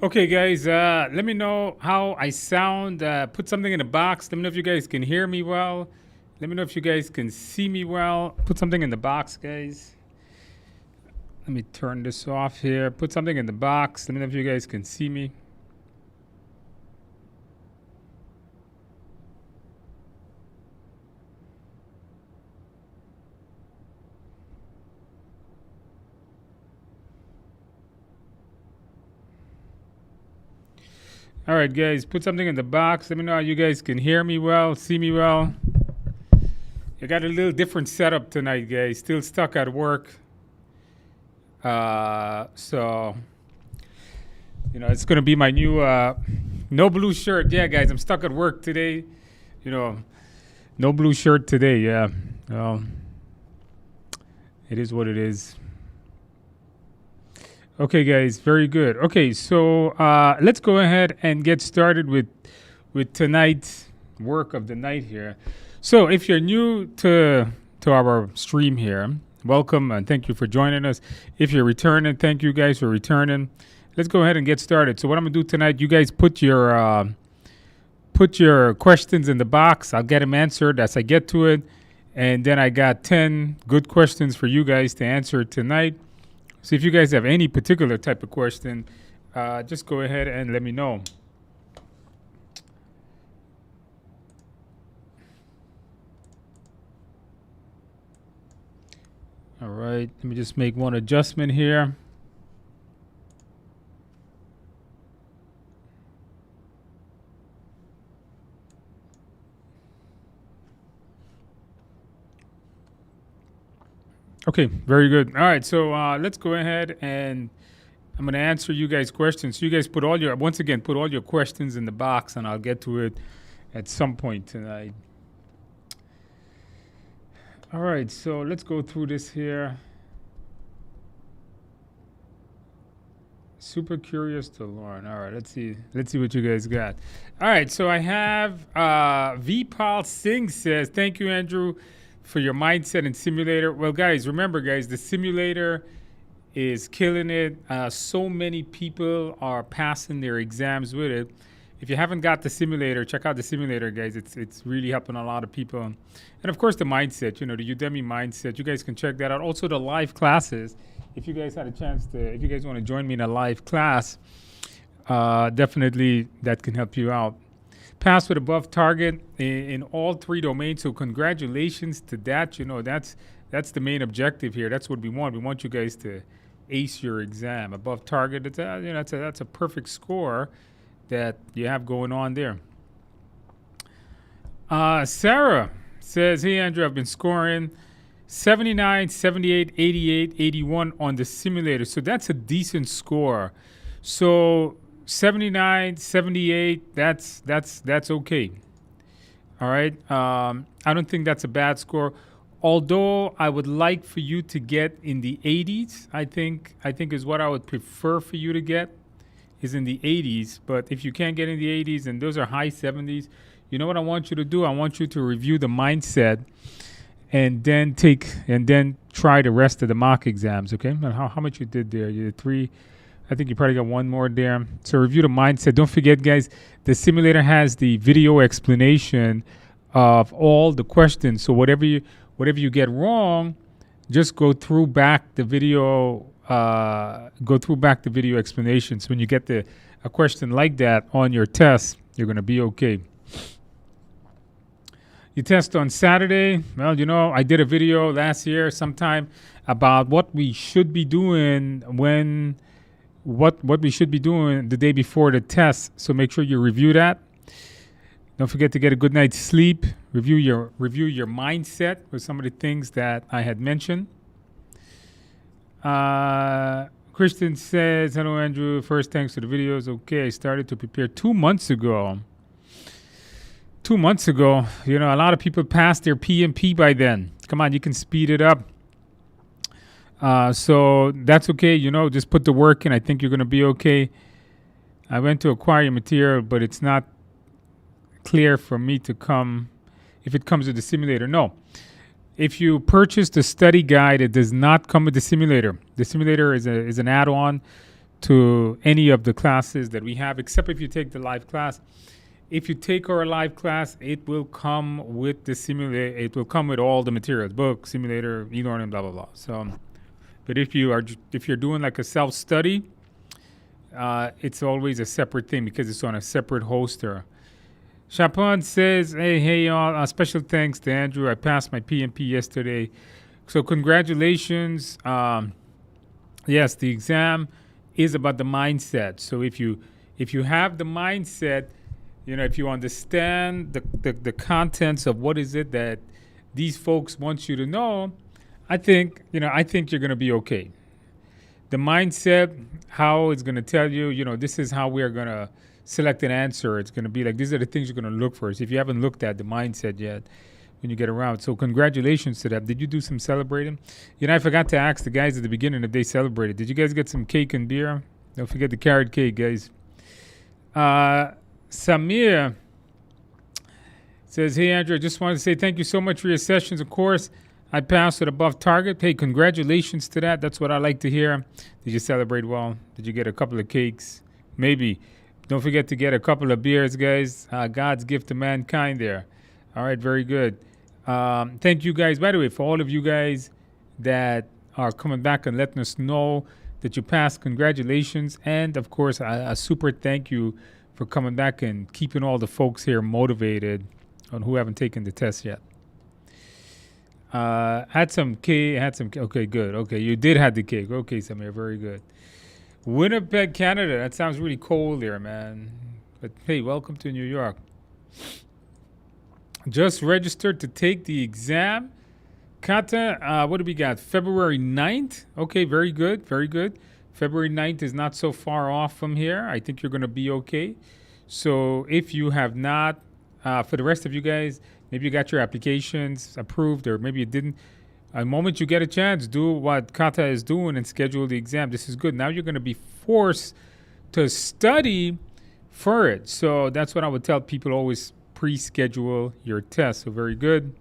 Okay, guys, let me know how I sound. Put something in the box. Let me know if you guys can hear me well. Let me know if you guys can see me well. Put something in the box, guys. Let me turn this off here. Put something in the box. Let me know if you guys can see me. All right, guys, put something in the box. Let me know how you guys can hear me well, see me well. I got a little different setup tonight, guys. Still stuck at work. So, it's going to be my new no blue shirt. Yeah, guys, I'm stuck at work today. You know, no blue shirt today. Yeah. Well, it is what it is. Okay, guys, very good. Okay, so let's go ahead and get started with tonight's work of the night here. So, if you're new to our stream here, welcome and thank you for joining us. If you're returning, thank you guys for returning. Let's go ahead and get started. So, what I'm gonna do tonight, you guys put your questions in the box. I'll get them answered as I get to it, and then I got 10 good questions for you guys to answer tonight. So if you guys have any particular type of question, just go ahead and let me know. All right, let me just make one adjustment here. Okay, very good. All right, so let's go ahead and I'm going to answer you guys' questions. So you guys put all your questions in the box, and I'll get to it at some point tonight. All right, so let's go through this here. Super curious to learn. All right, let's see what you guys got. All right, so I have Vipal Singh says, "Thank you, Andrew, for your mindset and simulator." Well, guys, remember, guys, the simulator is killing it. So many people are passing their exams with it. If you haven't got the simulator, check out the simulator, guys. It's really helping a lot of people. And of course, the mindset, the Udemy mindset. You guys can check that out. Also, the live classes. If you guys had a chance if you guys want to join me in a live class, definitely that can help you out. Pass with above target in all three domains. So congratulations to that. That's the main objective here. That's what we want. We want you guys to ace your exam above target. That's a perfect score that you have going on there. Sarah says, "Hey Andrew, I've been scoring 79, 78, 88, 81 on the simulator." So that's a decent score. So 79, 78, that's okay. All right. I don't think that's a bad score. Although I would like for you to get in the 80s, I think is what I would prefer for you to get is in the 80s. But if you can't get in the 80s and those are high 70s, you know what I want you to do? I want you to review the mindset and then try the rest of the mock exams, okay? And how much you did there? You did 3. I think you probably got one more there. So review the mindset. Don't forget, guys, the simulator has the video explanation of all the questions. So whatever you get wrong, just go through back the video. Go through back the video explanations. When you get a question like that on your test, you're going to be okay. You test on Saturday. Well, I did a video last year sometime about what we should be doing what we should be doing the day before the test. So make sure you review that. Don't forget to get a good night's sleep. Review your mindset with some of the things that I had mentioned. Kristen says, "Hello, Andrew. First, thanks for the videos. Okay, I started to prepare 2 months ago. 2 months ago, a lot of people passed their PMP by then. Come on, you can speed it up. So that's okay. Just put the work in. I think you're going to be okay. I went to acquire your material, but it's not clear for me to come if it comes with the simulator. No. If you purchase the study guide, it does not come with the simulator. The simulator is an add-on to any of the classes that we have, except if you take the live class. If you take our live class, it will come with the simulator. It will come with all the materials, book, simulator, e-learning, blah blah blah. So, but if you're doing like a self study, it's always a separate thing because it's on a separate hoster. Chapon says, hey y'all, special thanks to Andrew. I passed my PMP yesterday. So congratulations. Yes, the exam is about the mindset. So if you have the mindset, if you understand the contents of what is it that these folks want you to know, I think you're going to be okay. The mindset, how it's going to tell you, this is how we're going to select an answer. It's going to be like, these are the things you're going to look for. So if you haven't looked at the mindset yet, when you get around. So congratulations to them. Did you do some celebrating? I forgot to ask the guys at the beginning if they celebrated. Did you guys get some cake and beer? Don't forget the carrot cake, guys. Samir says, hey, Andrew, I just wanted to say thank you so much for your sessions. Of course, I passed with above target. Hey, congratulations to that. That's what I like to hear. Did you celebrate well? Did you get a couple of cakes? Maybe. Don't forget to get a couple of beers, guys. God's gift to mankind there. All right, very good. Thank you guys. By the way, for all of you guys that are coming back and letting us know that you passed, congratulations. And, of course, a super thank you for coming back and keeping all the folks here motivated on who haven't taken the test yet. Had some cake. Okay, good. Okay, you did have the cake. Okay, Samir, very good. Winnipeg, Canada. That sounds really cold there, man. But, hey, welcome to New York. Just registered to take the exam. Kata, what do we got? February 9th? Okay, very good, very good. February 9th is not so far off from here. I think you're going to be okay. So if you have not, for the rest of you guys, maybe you got your applications approved or maybe you didn't. The moment you get a chance, do what Kata is doing and schedule the exam. This is good. Now you're going to be forced to study for it. So that's what I would tell people, always pre-schedule your test. So very good.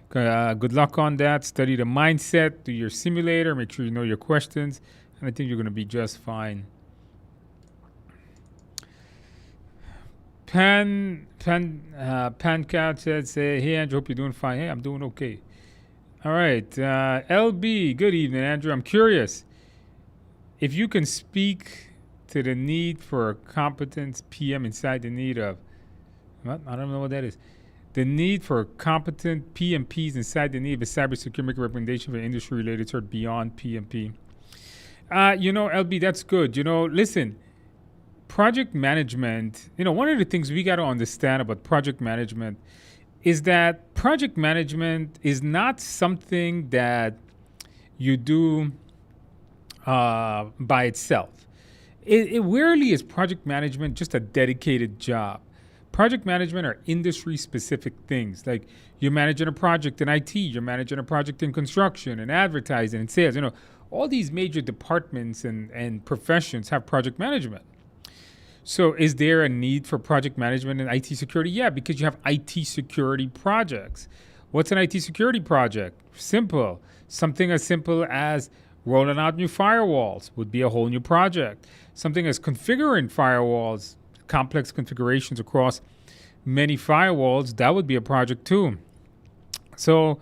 Good luck on that. Study the mindset. Do your simulator. Make sure you know your questions. And I think you're going to be just fine. Pancat says, hey, Andrew, hope you're doing fine. Hey, I'm doing okay. All right. LB, good evening, Andrew. I'm curious if you can speak to the need for a competent PM inside the need of, what? I don't know what that is. The need for competent PMPs inside the need of a cybersecurity recommendation for industry-related cert beyond PMP. LB, that's good. Listen, project management, one of the things we got to understand about project management is that project management is not something that you do by itself. It rarely is project management just a dedicated job. Project management are industry-specific things. Like you're managing a project in IT, you're managing a project in construction and advertising and sales. All these major departments and professions have project management. So is there a need for project management in IT security? Yeah, because you have IT security projects. What's an IT security project? Simple. Something as simple as rolling out new firewalls would be a whole new project. Something as configuring firewalls, complex configurations across many firewalls, that would be a project too. So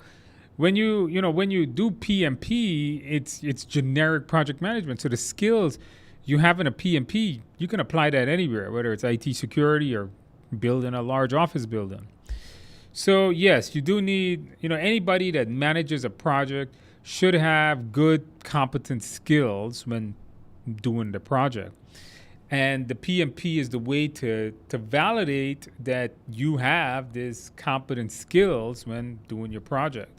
when you do PMP, it's generic project management. So the skills you have in a PMP, you can apply that anywhere, whether it's IT security or building a large office building. So yes, you do need, anybody that manages a project should have good, competent skills when doing the project. And the PMP is the way to validate that you have this competent skills when doing your project.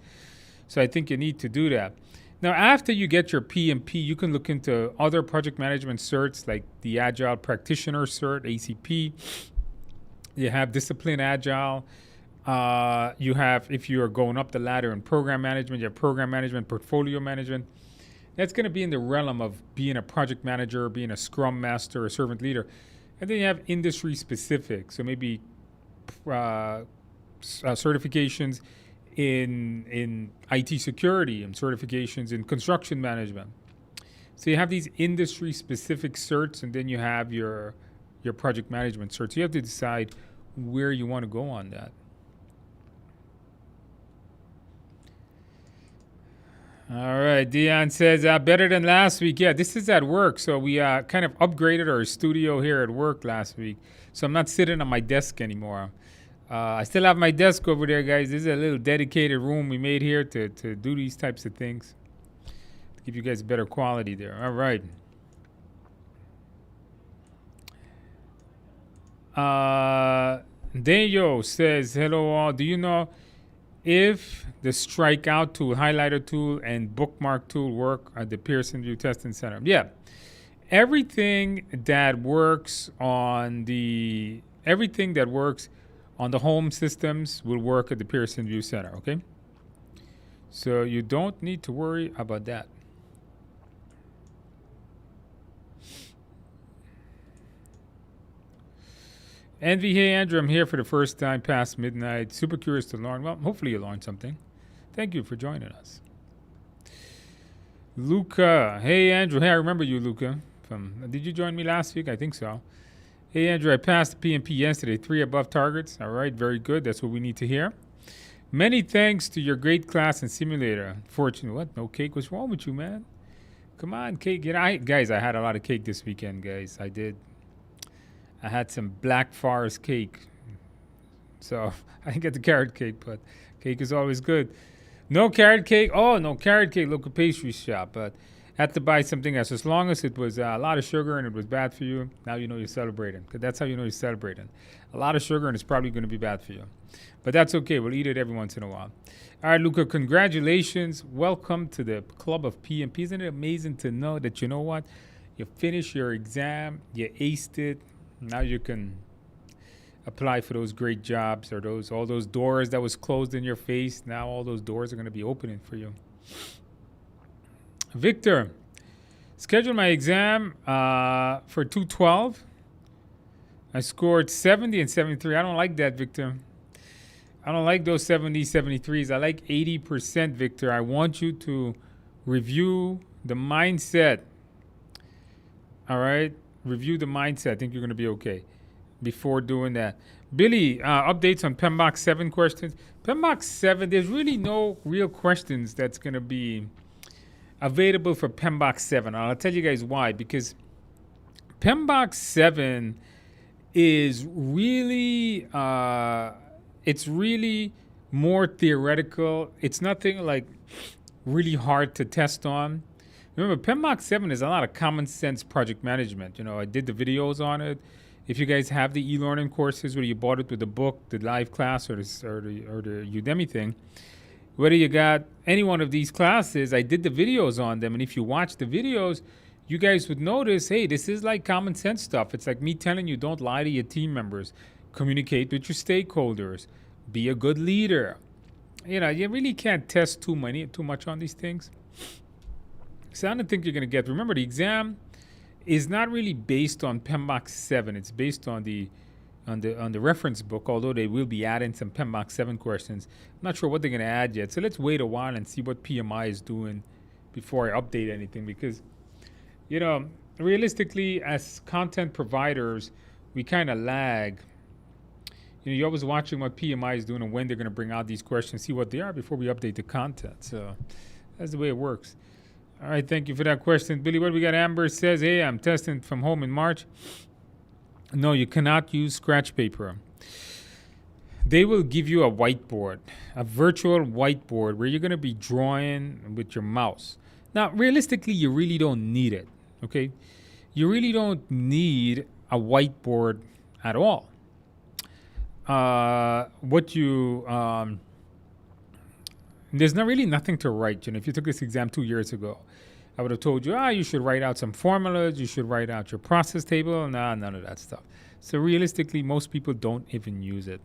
So I think you need to do that. Now, after you get your PMP, you can look into other project management certs like the Agile Practitioner Cert, ACP. You have Discipline Agile. You have, if you are going up the ladder in program management, you have program management, portfolio management. That's going to be in the realm of being a project manager, being a scrum master, a servant leader. And then you have industry specific. So maybe certifications in IT security and certifications in construction management. So you have these industry-specific certs, and then you have your project management certs. You have to decide where you want to go on that. All right, Dion says better than last week. Yeah, this is at work, so we kind of upgraded our studio here at work last week. So I'm not sitting on my desk anymore. I still have my desk over there, guys. This is a little dedicated room we made here to do these types of things, to give you guys better quality there. All right. Deyo says, hello all. Do you know if the strikeout tool, highlighter tool, and bookmark tool work at the Pearson VUE Testing Center? Yeah. Everything that works on the home systems will work at the Pearson VUE Center, okay? So you don't need to worry about that. Envy, hey Andrew, I'm here for the first time past midnight. Super curious to learn. Well, hopefully you learned something. Thank you for joining us. Luca, hey Andrew, hey, I remember you, Luca. Did you join me last week? I think so. Hey Andrew, I passed the PMP yesterday. 3 above targets. All right, very good. That's what we need to hear. Many thanks to your great class and simulator. Fortunately, what? No cake? What's wrong with you, man? Come on, cake. Guys, I had a lot of cake this weekend, guys. I did. I had some Black Forest cake. So I didn't get the carrot cake, but cake is always good. No carrot cake. Oh, no carrot cake, local pastry shop. But had to buy something else. As long as it was a lot of sugar and it was bad for you, now you know you're celebrating. Because that's how you know you're celebrating. A lot of sugar and it's probably going to be bad for you. But that's okay. We'll eat it every once in a while. All right, Luca, congratulations. Welcome to the club of PMP. Isn't it amazing to know that, you know what? You finished your exam. You aced it. Now you can apply for those great jobs or all those doors that was closed in your face. Now all those doors are going to be opening for you. Victor, scheduled my exam for 212. I scored 70 and 73. I don't like that, Victor. I don't like those 70, 73s. I like 80%, Victor. I want you to review the mindset. All right? Review the mindset. I think you're going to be okay before doing that. Billy, updates on PMBOK 7 questions. PMBOK 7, there's really no real questions that's going to be available for PMBOK 7. I'll tell you guys why. Because PMBOK 7 is really, it's really more theoretical. It's nothing like really hard to test on. Remember, PMBOK 7 is a lot of common sense project management. You know, I did the videos on it. If you guys have the e-learning courses, whether you bought it with the book, the live class, or the Udemy thing, whether you got any one of these classes, I did the videos on them. And if you watch the videos, you guys would notice, hey, this is like common sense stuff. It's like me telling you, don't lie to your team members. Communicate with your stakeholders. Be a good leader. You know, you really can't test too much on these things. So I don't think you're going to get. Remember, the exam is not really based on PMBOK 7. It's based on the reference book, although they will be adding some PMBOK 7 questions. I'm not sure what they're going to add yet. So let's wait a while and see what PMI is doing before I update anything. Because, you know, realistically, as content providers, we kind of lag. You know, you're always watching what PMI is doing and when they're going to bring out these questions, see what they are before we update the content. So that's the way it works. All right, thank you for that question. Billy, what we got? Amber says, hey, I'm testing from home in March. No, you cannot use scratch paper. They will give you a whiteboard, a virtual whiteboard where you're going to be drawing with your mouse. Now, realistically, you really don't need it, okay? You really don't need a whiteboard at all. There's not really nothing to write. You know, if you took this exam 2 years ago, I would have told you, you should write out some formulas, you should write out your process table. Nah, none of that stuff. So realistically, most people don't even use it.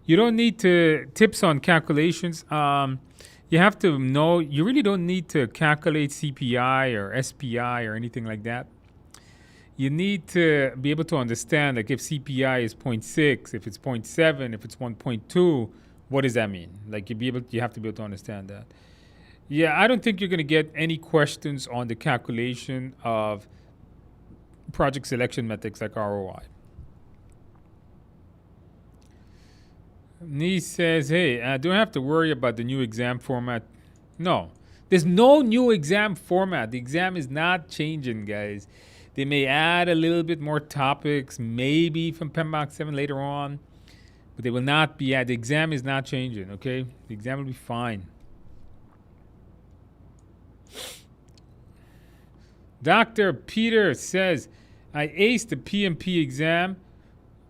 You don't need tips on calculations. You have to know, you really don't need to calculate CPI or SPI or anything like that. You need to be able to understand, like if CPI is 0.6, if it's 0.7, if it's 1.2, what does that mean? Like you have to be able to understand that. Yeah, I don't think you're going to get any questions on the calculation of project selection metrics like ROI. Nee says, hey, I don't have to worry about the new exam format. No, there's no new exam format. The exam is not changing, guys. They may add a little bit more topics, maybe from PMBOK 7 later on, but they will not be the exam is not changing, okay? The exam will be fine. Dr. Peter says, I aced the PMP exam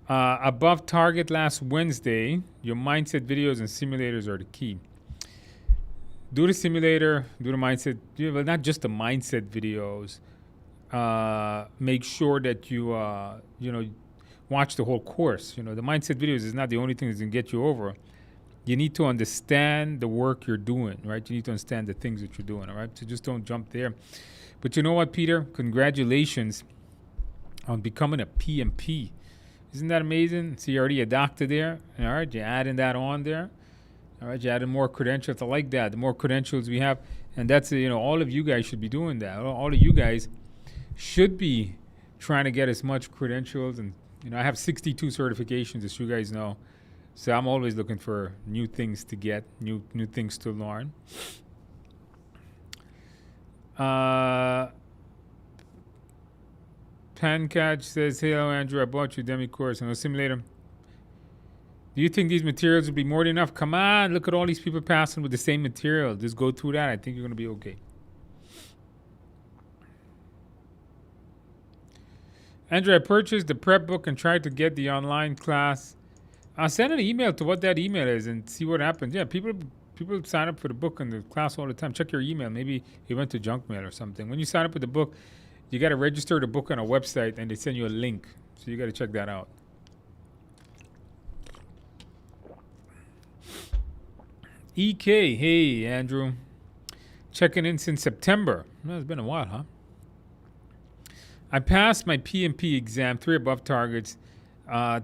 above target last Wednesday. Your mindset videos and simulators are the key. Do the simulator, do the mindset, well, not just the mindset videos. Make sure that you, watch the whole course. The mindset videos is not the only thing that's going to get you over. You need to understand the work you're doing, right? You need to understand the things that you're doing, all right? So just don't jump there. But you know what, Peter? Congratulations on becoming a PMP. Isn't that amazing? So you're already a doctor there, all right? You're adding that on there, all right? You're adding more credentials. I like that. The more credentials we have, and that's, all of you guys should be doing that. All of you guys should be trying to get as much credentials. And, I have 62 certifications, as you guys know. So I'm always looking for new things to get, new things to learn. Pancatch says, hello, Andrew. I bought your Demi course on a simulator. Do you think these materials will be more than enough? Come on, look at all these people passing with the same material. Just go through that. I think you're going to be okay. Andrew, I purchased the prep book and tried to get the online class. I'll send an email to what that email is and see what happens. Yeah, people sign up for the book and the class all the time. Check your email. Maybe it went to junk mail or something. When you sign up with the book, you got to register the book on a website and they send you a link. So you got to check that out. EK, hey, Andrew. Checking in since September. Well, it's been a while, huh? I passed my PMP exam, 3 above targets.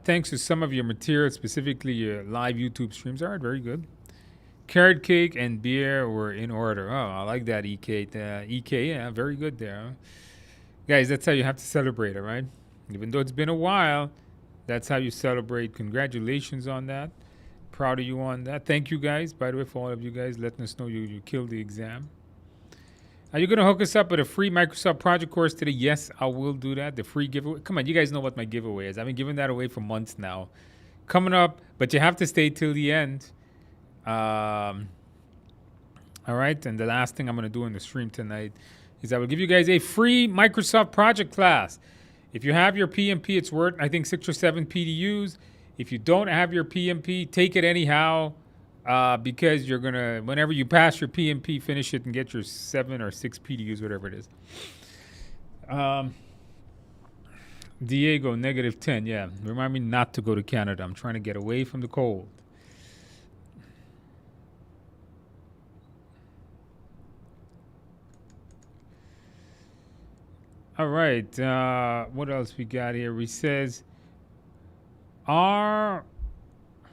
Thanks to some of your materials, specifically your live YouTube streams. All right, very good. Carrot cake and beer were in order. Oh, I like that, EK. EK, yeah, very good there. Huh? Guys, that's how you have to celebrate, all right? Even though it's been a while, that's how you celebrate. Congratulations on that. Proud of you on that. Thank you, guys, by the way, for all of you guys letting us know you killed the exam. Are you going to hook us up with a free Microsoft project course today? Yes, I will do that. The free giveaway. Come on, you guys know what my giveaway is. I've been giving that away for months now. Coming up, but you have to stay till the end. All right, and the last thing I'm going to do in the stream tonight is I will give you guys a free Microsoft project class. If you have your PMP, it's worth, I think, 6 or 7 PDUs. If you don't have your PMP, take it anyhow. Because you're going to, whenever you pass your PMP, finish it and get your 7 or 6 PDUs, whatever it is. Diego, -10. Yeah, remind me not to go to Canada. I'm trying to get away from the cold. All right. What else we got here? We says,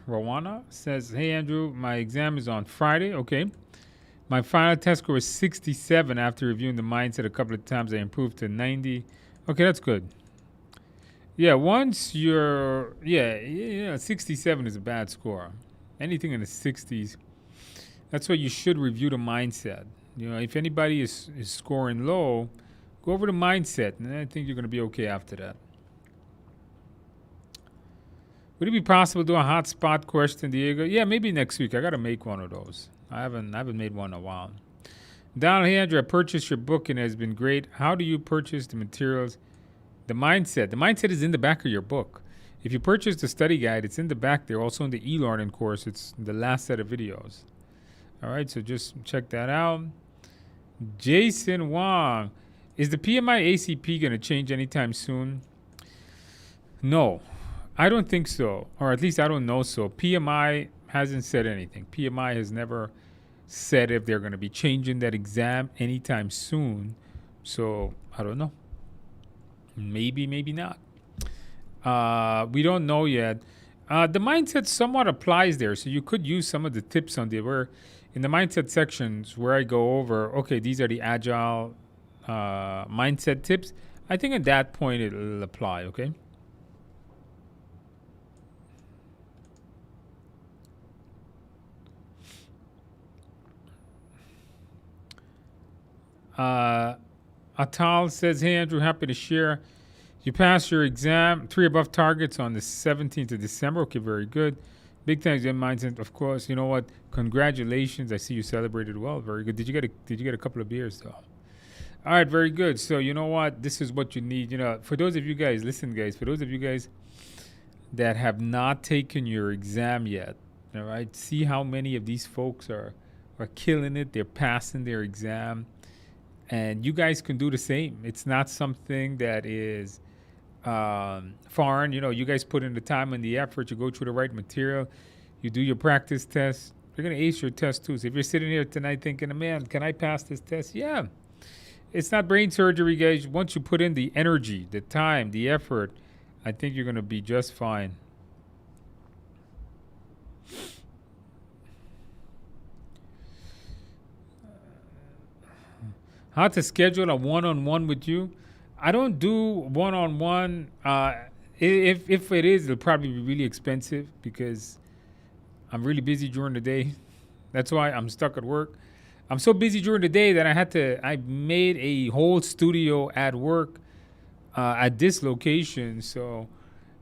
Rowana says, hey, Andrew, my exam is on Friday. Okay. My final test score was 67 after reviewing the mindset a couple of times. I improved to 90. Okay, that's good. Yeah, once you're, 67 is a bad score. Anything in the 60s, that's why you should review the mindset. If anybody is scoring low, go over the mindset, and I think you're going to be okay after that. Would it be possible to do a hotspot question, Diego? Yeah, maybe next week. I got to make one of those. I haven't made one in a while. Donald, hey, Andrew, I purchased your book and it has been great. How do you purchase the materials? The mindset. The mindset is in the back of your book. If you purchase the study guide, it's in the back there. Also in the e-learning course, it's the last set of videos. All right, so just check that out. Jason Wong. Is the PMI ACP going to change anytime soon? No. I don't think so, or at least I don't know so. PMI hasn't said anything. PMI has never said if they're going to be changing that exam anytime soon. So I don't know. Maybe, maybe not. We don't know yet. The mindset somewhat applies there. So you could use some of the tips on there where in the mindset sections where I go over, okay, these are the agile mindset tips. I think at that point it'll apply, okay? Atal says, hey, Andrew, happy to share. You passed your exam, 3 above targets on the 17th of December. Okay, very good. Big thanks in mindset, of course. You know what? Congratulations. I see you celebrated well. Very good. Did you get a couple of beers though? All right, very good. So you know what? This is what you need. You know, for those of you guys, listen, guys. For those of you guys that have not taken your exam yet, all right, see how many of these folks are killing it. They're passing their exam, and you guys can do the same. It's not something that is foreign. You know, you guys put in the time and the effort. You go through the right material. You do your practice test. You're gonna ace your test too. So if you're sitting here tonight thinking, man, can I pass this test? Yeah. It's not brain surgery, guys. Once you put in the energy, the time, the effort, I think you're going to be just fine. How to schedule a one-on-one with you? I don't do one-on-one. If it is, it'll probably be really expensive because I'm really busy during the day. That's why I'm stuck at work. I'm so busy during the day that I made a whole studio at work at this location. So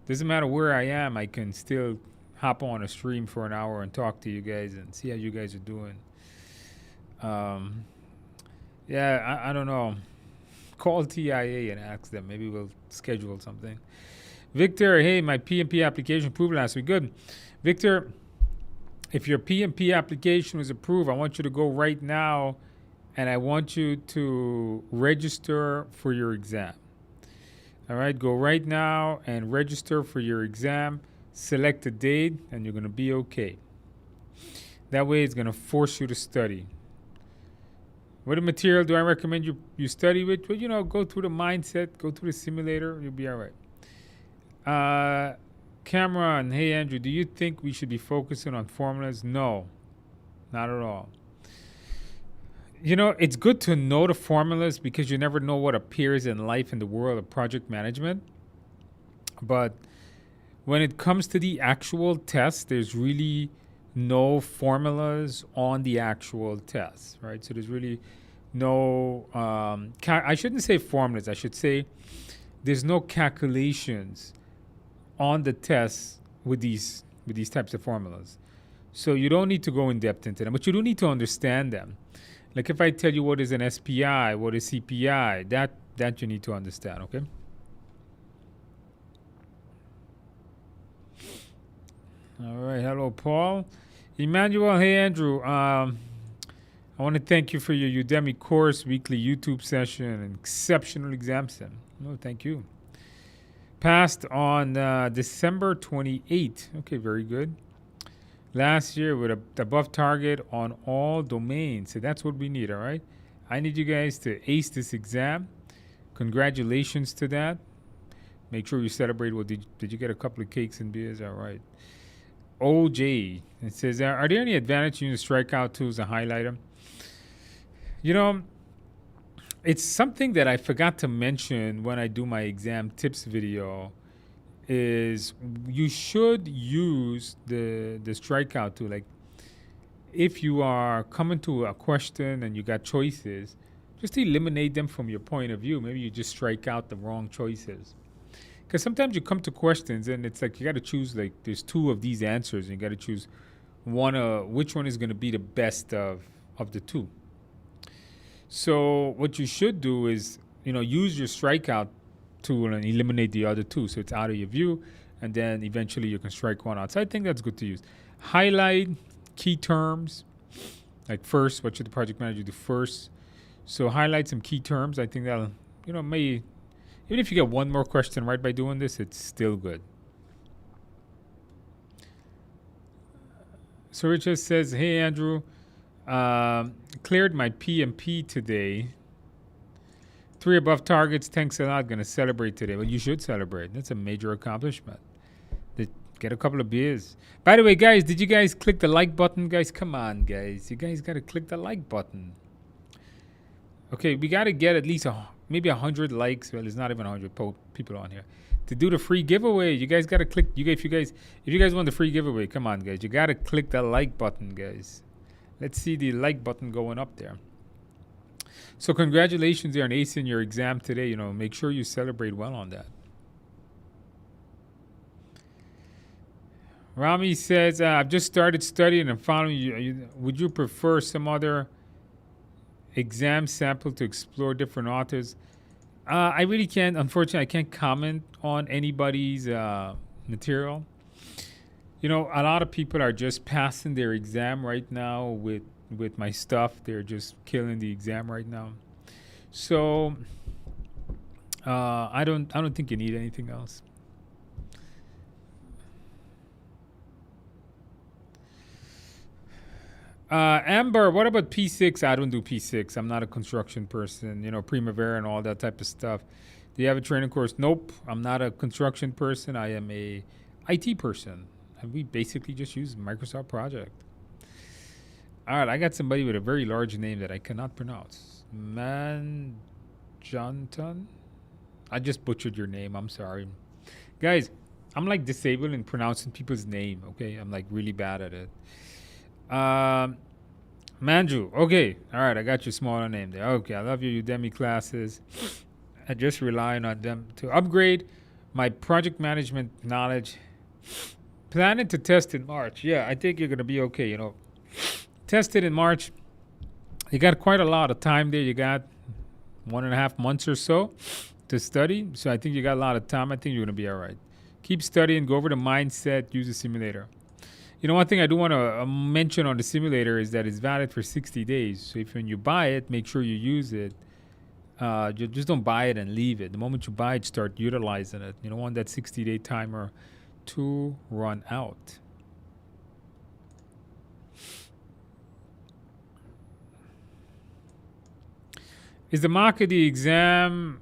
doesn't matter where I am, I can still hop on a stream for an hour and talk to you guys and see how you guys are doing. Yeah, I don't know. Call TIA and ask them. Maybe we'll schedule something. Victor, hey, my PMP application approved last week. Good. Victor, if your PMP application was approved, I want you to go right now and I want you to register for your exam. All right, go right now and register for your exam. Select a date and you're going to be okay. That way it's going to force you to study. What material do I recommend you study with? Well, you know, go through the mindset, go through the simulator, you'll be all right. Cameron, hey Andrew, do you think we should be focusing on formulas? No, not at all. You know, it's good to know the formulas because you never know what appears in life in the world of project management. But when it comes to the actual test, there's really no formulas on the actual test, right? So there's really no, I shouldn't say formulas, I should say there's no calculations on the test with these types of formulas. So you don't need to go in depth into them, but you do need to understand them. Like if I tell you what is an SPI, what is CPI, that you need to understand, okay? All right, hello, Paul. Emmanuel, hey, Andrew. I want to thank you for your Udemy course, weekly YouTube session, and exceptional exam sim. Oh, thank you. Passed on December 28th. Okay, very good. Last year with a above target on all domains. So that's what we need, all right? I need you guys to ace this exam. Congratulations to that. Make sure you celebrate. Well, did you get a couple of cakes and beers? All right. OJ, it says, are there any advantages using strikeout tools and highlight them? You know, it's something that I forgot to mention when I do my exam tips video is you should use the strikeout tool. Like if you are coming to a question and you got choices, just eliminate them from your point of view. Maybe you just strike out the wrong choices. Because sometimes you come to questions and it's like you got to choose, like there's 2 of these answers and you got to choose which one is going to be the best of the 2. So what you should do is, you know, use your strikeout tool and eliminate the other 2 so it's out of your view, and then eventually you can strike one out. So I think that's good to use. Highlight key terms, like first, what should the project manager do first? So highlight some key terms. I think that'll, you know, even if you get one more question right by doing this, it's still good. So Richard says, hey Andrew, cleared my PMP today. 3 above targets. Thanks a lot. Going to celebrate today. Well, you should celebrate. That's a major accomplishment. Get a couple of beers. By the way, guys, did you guys click the like button? Guys, come on, guys. You guys got to click the like button. Okay, we got to get at least maybe 100 likes. Well, there's not even 100 people on here to do the free giveaway. You guys got to click. If you guys want the free giveaway, come on, guys. You got to click the like button, guys. Let's see the like button going up there. So congratulations there on acing your exam today. You know, make sure you celebrate well on that. Rami says, I've just started studying and following you. Would you prefer some other exam sample to explore different authors? I really can't. Unfortunately, I can't comment on anybody's material. You know, a lot of people are just passing their exam right now with my stuff. They're just killing the exam right now. So I don't think you need anything else. Amber, what about P6? I don't do P6. I'm not a construction person. You know, Primavera and all that type of stuff. Do you have a training course? Nope. I'm not a construction person. I am a IT person. And we basically just use Microsoft Project. All right, I got somebody with a very large name that I cannot pronounce. Manjantan? I just butchered your name. I'm sorry. Guys, I'm like disabled in pronouncing people's name, okay? I'm like really bad at it. Manju, okay. All right, I got your smaller name there. Okay, I love your Udemy classes. I just relying on them to upgrade my project management knowledge. Planning to test in March. Yeah, I think you're going to be okay, you know. Test it in March. You got quite a lot of time there. You got 1.5 months or so to study. So I think you got a lot of time. I think you're going to be all right. Keep studying. Go over the mindset. Use the simulator. You know, one thing I do want to mention on the simulator is that it's valid for 60 days. So if when you buy it, make sure you use it. You just don't buy it and leave it. The moment you buy it, start utilizing it. You don't want that 60-day timer to run out. Is the mark of the exam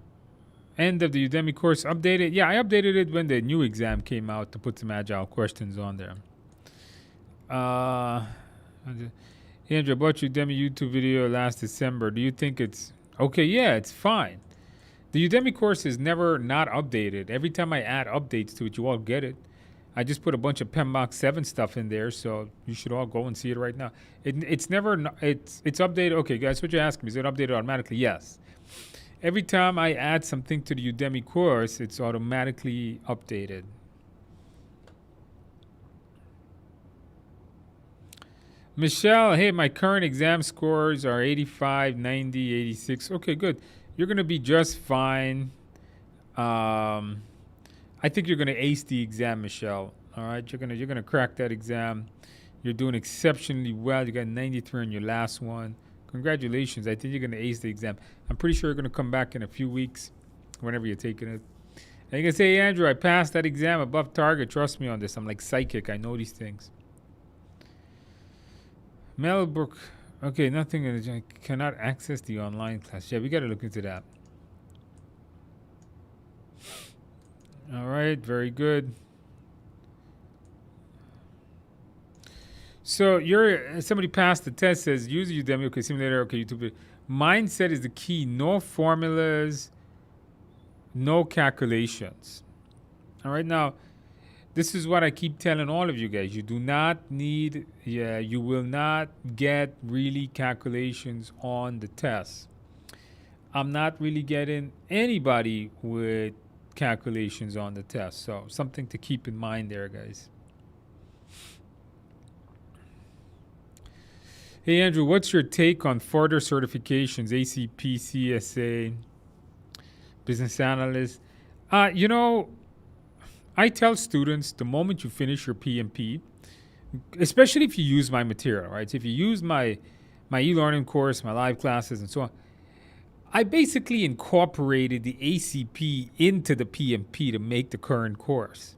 end of the Udemy course updated? Yeah, I updated it when the new exam came out to put some agile questions on there. Andrew, I bought your Udemy YouTube video last December. Do you think it's okay? Yeah, it's fine. The Udemy course is never not updated. Every time I add updates to it, you all get it. I just put a bunch of PMBOK 7 stuff in there, so you should all go and see it right now. It's updated. Okay, guys, what you're asking me, is it updated automatically? Yes. Every time I add something to the Udemy course, it's automatically updated. Michelle, hey, my current exam scores are 85, 90, 86. Okay, good. You're going to be just fine. I think you're going to ace the exam, Michelle. All right, you're going to crack that exam. You're doing exceptionally well. You got 93 on your last one. Congratulations. I think you're going to ace the exam. I'm pretty sure you're going to come back in a few weeks whenever you're taking it. And you can say, hey, Andrew, I passed that exam above target. Trust me on this. I'm like psychic. I know these things. Melbrook, okay, nothing. I cannot access the online class. Yeah, we got to look into that. All right, very good. So somebody passed the test, says use Udemy, okay, simulator, okay, YouTube. Mindset is the key. No formulas, no calculations. All right, now, this is what I keep telling all of you guys. You do not need, you will not get really calculations on the test. I'm not really getting anybody with calculations on the test. So something to keep in mind there, guys. Hey, Andrew, what's your take on further certifications, ACP, CSA, business analyst? You know, I tell students the moment you finish your PMP, especially if you use my material, right? So if you use my e-learning course, my live classes, and so on, I basically incorporated the ACP into the PMP to make the current course.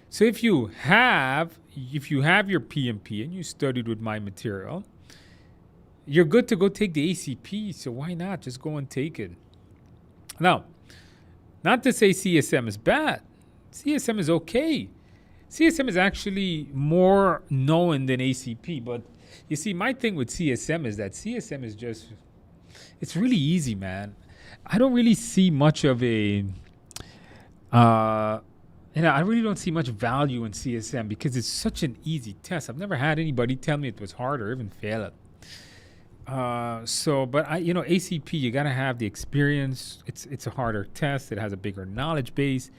So if you have your PMP and you studied with my material, you're good to go take the ACP. So why not just go and take it? Now, not to say CSM is bad. CSM is okay. CSM is actually more known than ACP, but you see, my thing with CSM is that CSM is just, it's really easy, man. I don't really see much of a, I really don't see much value in CSM because it's such an easy test. I've never had anybody tell me it was hard or even fail it. But ACP, you got to have the experience. It's a harder test. It has a bigger knowledge base.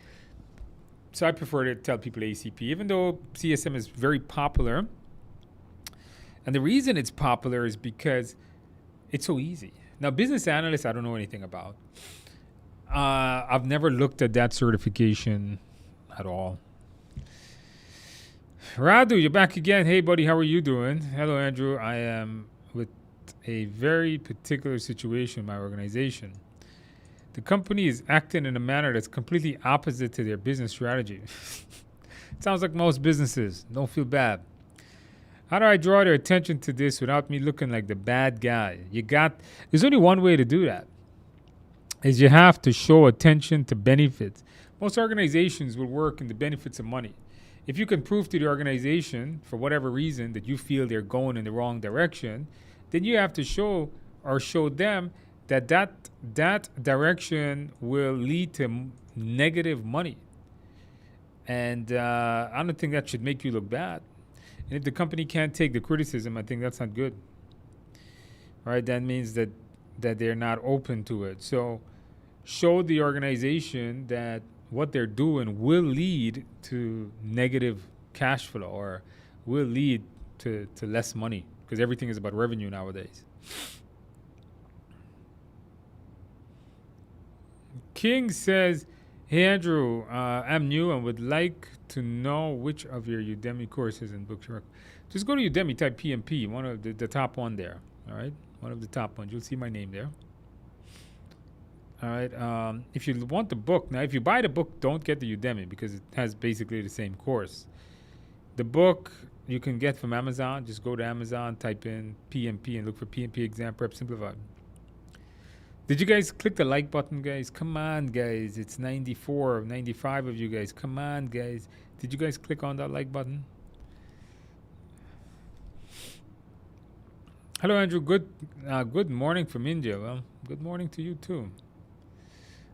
So I prefer to tell people ACP, even though CSM is very popular. And the reason it's popular is because it's so easy. Now, business analyst, I don't know anything about. I've never looked at that certification at all. Radu, you're back again. Hey, buddy, how are you doing? Hello, Andrew. I am with a very particular situation in my organization. The company is acting in a manner that's completely opposite to their business strategy. It sounds like most businesses. Don't feel bad. How do I draw their attention to this without me looking like the bad guy? There's only one way to do that, is you have to show attention to benefits. Most organizations will work in the benefits of money. If you can prove to the organization, for whatever reason, that you feel they're going in the wrong direction, then you have to show them that direction will lead to negative money. And I don't think that should make you look bad. And if the company can't take the criticism, I think that's not good. Right? That means that they're not open to it. So show the organization that what they're doing will lead to negative cash flow or will lead to less money, because everything is about revenue nowadays. King says, hey, Andrew, I'm new and would like to know which of your Udemy courses and books you work. Just go to Udemy, type PMP, one of the top one there. All right, one of the top ones. You'll see my name there. All right. If you want the book, now if you buy the book, don't get the Udemy because it has basically the same course. The book you can get from Amazon. Just go to Amazon, type in PMP, and look for PMP Exam Prep Simplified. Did you guys click the like button, guys? Come on, guys. It's 94, 95 of you guys. Come on, guys. Did you guys click on that like button? Hello, Andrew. Good morning from India. Well, good morning to you, too.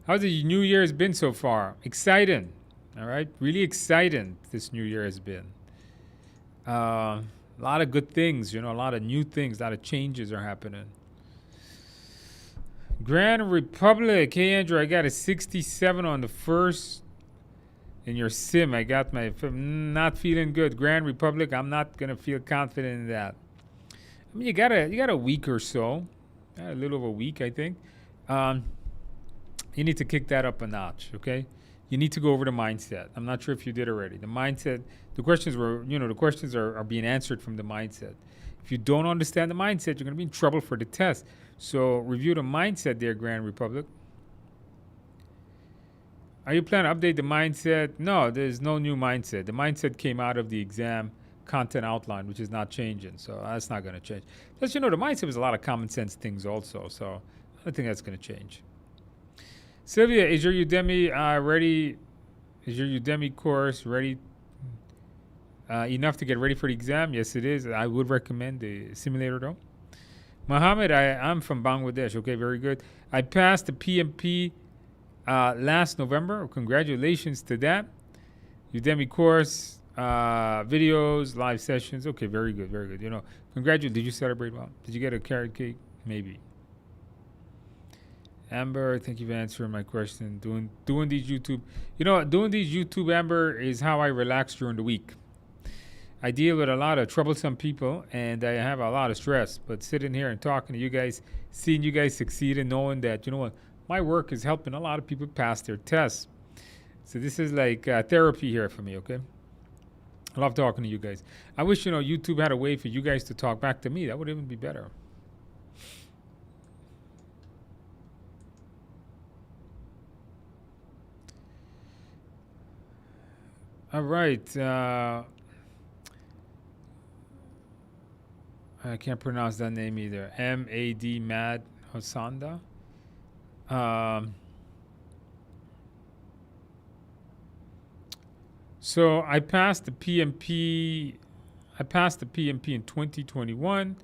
How's the New Year's been so far? Exciting. All right? Really exciting this New Year has been. A lot of good things, a lot of new things, a lot of changes are happening. Grand Republic. Hey, Andrew, I got a 67 on the first in your sim. I got not feeling good. Grand Republic, I'm not going to feel confident in that. I mean, you got a week or so. A little over a week, I think. You need to kick that up a notch, okay? You need to go over the mindset. I'm not sure if you did already. The mindset, the questions are being answered from the mindset. If you don't understand the mindset, you're going to be in trouble for the test. So review the mindset there, Grand Republic. Are you planning to update the mindset? No, there's no new mindset. The mindset came out of the exam content outline, which is not changing. So that's not going to change. Plus, the mindset was a lot of common sense things also. So I don't think that's going to change. Sylvia, is your Udemy ready? Is your Udemy course ready enough to get ready for the exam? Yes, it is. I would recommend the simulator, though. Mohammed, I'm from Bangladesh. Okay, very good. I passed the PMP last November. Congratulations to that. Udemy course, videos, live sessions. Okay, very good, very good. Congratulations. Did you celebrate well? Did you get a carrot cake? Maybe. Amber, thank you for answering my question. Doing these YouTube, Amber, is how I relax during the week. I deal with a lot of troublesome people, and I have a lot of stress. But sitting here and talking to you guys, seeing you guys succeed, and knowing that, my work is helping a lot of people pass their tests. So this is like therapy here for me, okay? I love talking to you guys. I wish, YouTube had a way for you guys to talk back to me. That would even be better. All right. I can't pronounce that name either. M-A-D, Mad Hosanda. So I passed the PMP. I passed the PMP in 2021.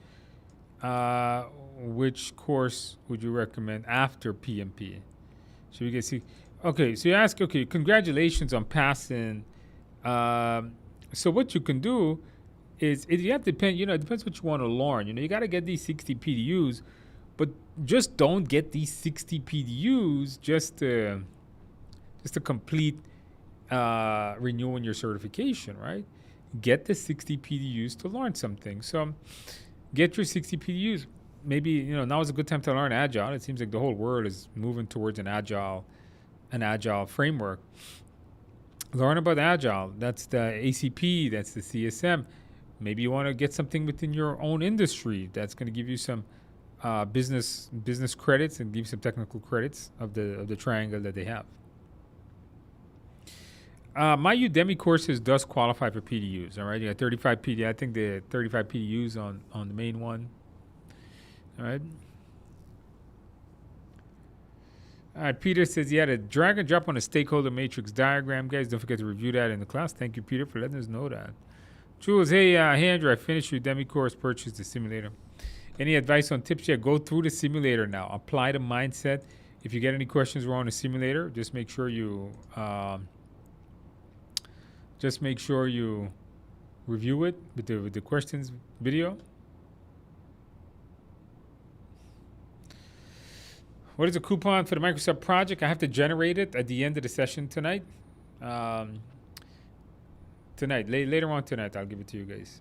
Which course would you recommend after PMP? So we can see. Okay, so you ask. Okay, congratulations on passing. So what you can do is you have to depend. It depends what you want to learn. You got to get these 60 PDUs, but just don't get these 60 PDUs just to complete renewing your certification, right? Get the 60 PDUs to learn something. So get your 60 PDUs. Maybe now is a good time to learn Agile. It seems like the whole world is moving towards an agile framework. Learn about Agile. That's the ACP. That's the CSM. Maybe you want to get something within your own industry that's going to give you some business credits and give you some technical credits of the triangle that they have. My Udemy courses does qualify for PDUs. All right, you got 35 PDUs. I think the 35 PDUs on the main one. All right. All right, Peter says he had a drag and drop on a stakeholder matrix diagram. Guys, don't forget to review that in the class. Thank you, Peter, for letting us know that. Jules, hey Andrew, I finished your Udemy course, purchased the simulator. Any advice on tips yet? Go through the simulator now. Apply the mindset. If you get any questions wrong on the simulator, just make sure you review it with the questions video. What is the coupon for the Microsoft project? I have to generate it at the end of the session tonight. Later on tonight, I'll give it to you guys.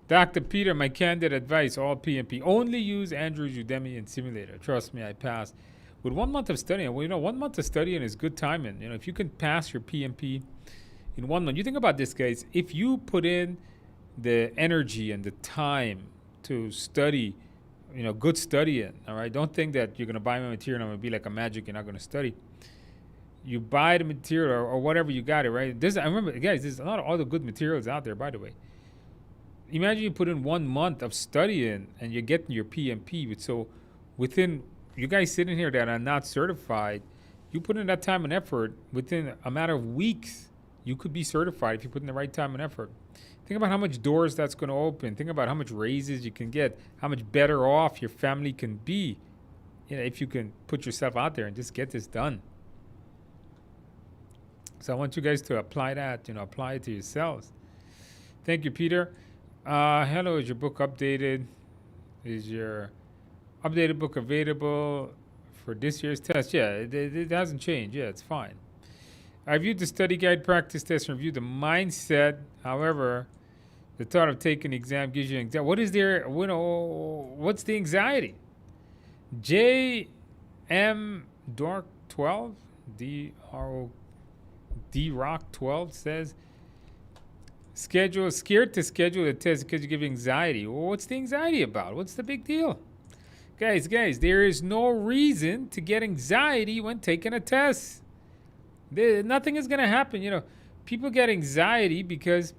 Dr. Peter, my candid advice, all PMP. Only use Andrew's Udemy and Simulator. Trust me, I passed. With 1 month of studying, 1 month of studying is good timing. If you can pass your PMP in 1 month. You think about this, guys. If you put in the energy and the time to study, good studying, all right? Don't think that you're going to buy my material and I'm going to be like a magic, you're not going to study. You buy the material or whatever, you got it, right? I remember, guys, there's a lot of other good materials out there, by the way. Imagine you put in 1 month of studying and you're getting your PMP. So within, you guys sitting here that are not certified, you put in that time and effort, within a matter of weeks, you could be certified if you put in the right time and effort. Think about how much doors that's going to open. Think about how much raises you can get, how much better off your family can be, if you can put yourself out there and just get this done. So I want you guys to apply that, apply it to yourselves. Thank you, Peter. Hello, is your book updated? Is your updated book available for this year's test? Yeah, it hasn't changed. Yeah, it's fine. I reviewed the study guide, practice test, and reviewed the mindset. However, the thought of taking the exam gives you anxiety. What is there? What's the anxiety? J.M. Dork 12, D-Rock 12 says, scared to schedule a test because you give anxiety. Well, what's the anxiety about? What's the big deal? Guys, there is no reason to get anxiety when taking a test. Nothing is going to happen. People get anxiety because,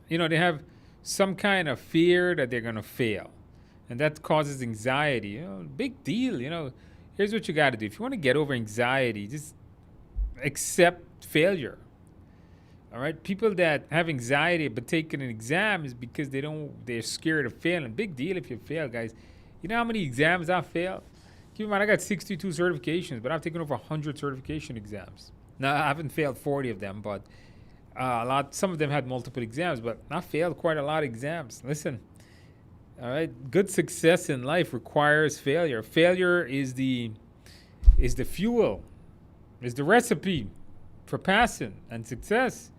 they have some kind of fear that they're going to fail. And that causes anxiety. Big deal. Here's what you got to do. If you want to get over anxiety, just accept failure. All right? People that have anxiety but taking an exam is because they're scared of failing. Big deal if you fail, guys. You know how many exams I've failed? Keep in mind, I got 62 certifications, but I've taken over 100 certification exams. Now, I haven't failed 40 of them, but some of them had multiple exams, but I failed quite a lot of exams. Listen, all right, good success in life requires failure. Failure is the fuel, is the recipe for passing and success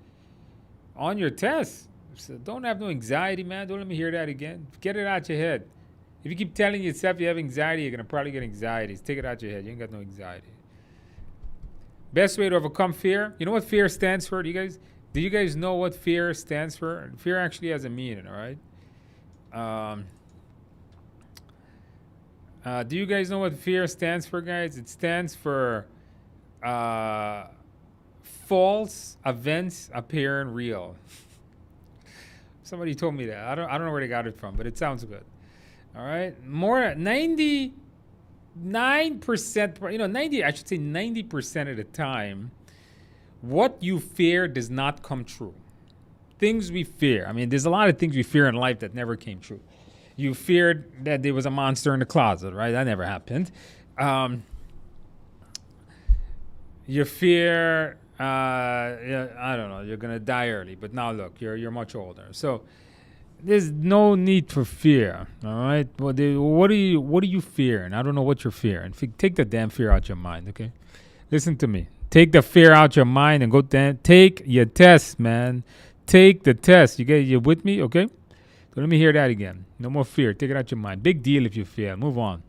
on your test. So don't have no anxiety, man. Don't let me hear that again. Get it out your head. If you keep telling yourself you have anxiety, you're going to probably get anxiety. Take it out your head. You ain't got no anxiety. Best way to overcome fear. You know what fear stands for? Do you guys know what fear stands for? Fear actually has a meaning, all right? Do you guys know what fear stands for, guys? It stands for false events appearing real. Somebody told me that. I don't know where they got it from, but it sounds good. All right, more 90 9%, 90, I should say 90% of the time, what you fear does not come true. Things we fear. I mean, there's a lot of things we fear in life that never came true. You feared that there was a monster in the closet, right? That never happened. You fear, I don't know, you're gonna die early, but now look, you're much older. So there's no need for fear. All right. Well, what do you fear? And I don't know what you're fearing. Take the damn fear out your mind. Okay. Listen to me. Take the fear out your mind and go take your test, man. Take the test. You with me? Okay. So let me hear that again. No more fear. Take it out your mind. Big deal if you fail. Move on.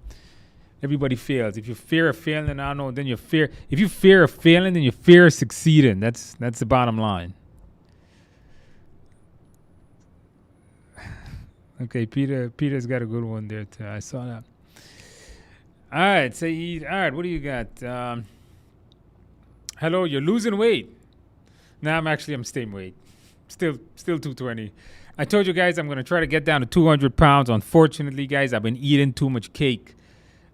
Everybody fails. If you fear of failing, I don't know. Then you fear. If you fear of failing, then you fear succeeding. That's the bottom line. Okay, Peter's got a good one there too. I saw that. All right, Saeed. All right, what do you got? Hello, you're losing weight. Nah, I'm staying weight. Still 220. I told you guys I'm gonna try to get down to 200 pounds. Unfortunately, guys, I've been eating too much cake.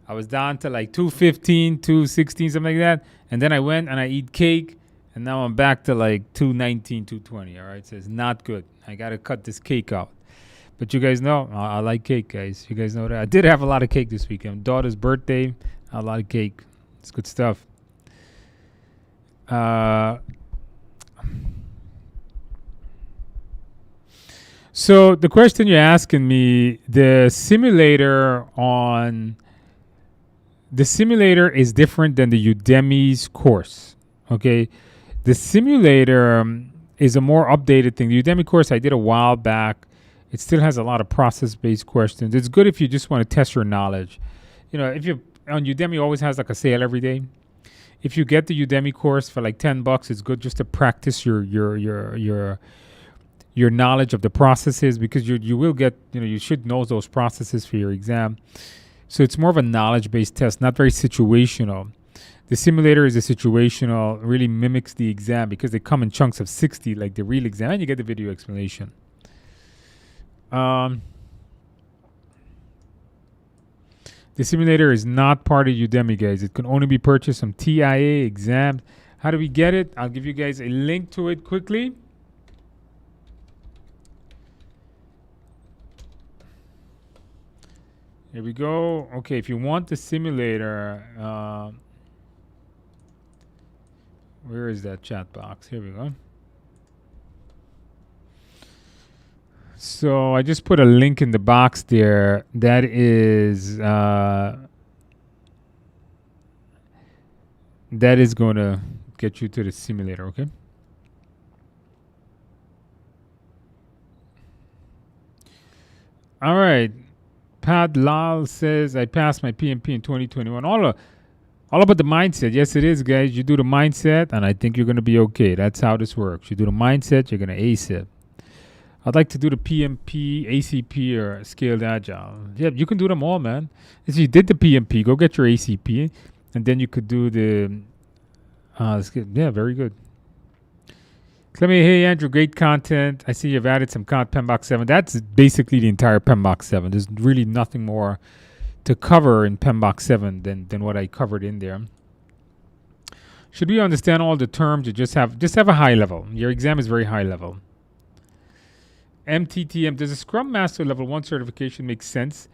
I was down to like 215, 216, something like that. And then I went and I eat cake. And now I'm back to like 219, 220. All right. So it's not good. I got to cut this cake out. But you guys know, I like cake, guys. You guys know that. I did have a lot of cake this weekend. Daughter's birthday, a lot of cake. It's good stuff. So the question you're asking me, the simulator is different than the Udemy's course. Okay. The simulator is a more updated thing. The Udemy course I did a while back. It still has a lot of process-based questions. It's good if you just want to test your knowledge. If you on Udemy always has like a sale every day. If you get the Udemy course for like $10, it's good just to practice your knowledge of the processes, because you will get, you should know those processes for your exam. So it's more of a knowledge-based test, not very situational. The simulator is a situational, really mimics the exam because they come in chunks of 60 like the real exam, and you get the video explanation. The simulator is not part of Udemy, guys. It can only be purchased from TIA Exams. How do we get it? I'll give you guys a link to it quickly. Here we go. Okay, if you want the simulator, where is that chat box? Here we go. So I just put a link in the box there. That is going to get you to the simulator, okay? All right. Pat Lal says, I passed my PMP in 2021. All about the mindset. Yes, it is, guys. You do the mindset, and I think you're going to be okay. That's how this works. You do the mindset, you're going to ace it. I'd like to do the PMP, ACP, or Scaled Agile. Yeah, you can do them all, man. If you did the PMP, go get your ACP, and then you could do the... yeah, very good. Hey, Andrew, great content. I see you've added some PMBOK 7. That's basically the entire PMBOK 7. There's really nothing more to cover in PMBOK 7 than what I covered in there. Should we understand all the terms? You just have a high level. Your exam is very high level. MTTM, does a Scrum Master Level 1 certification make sense?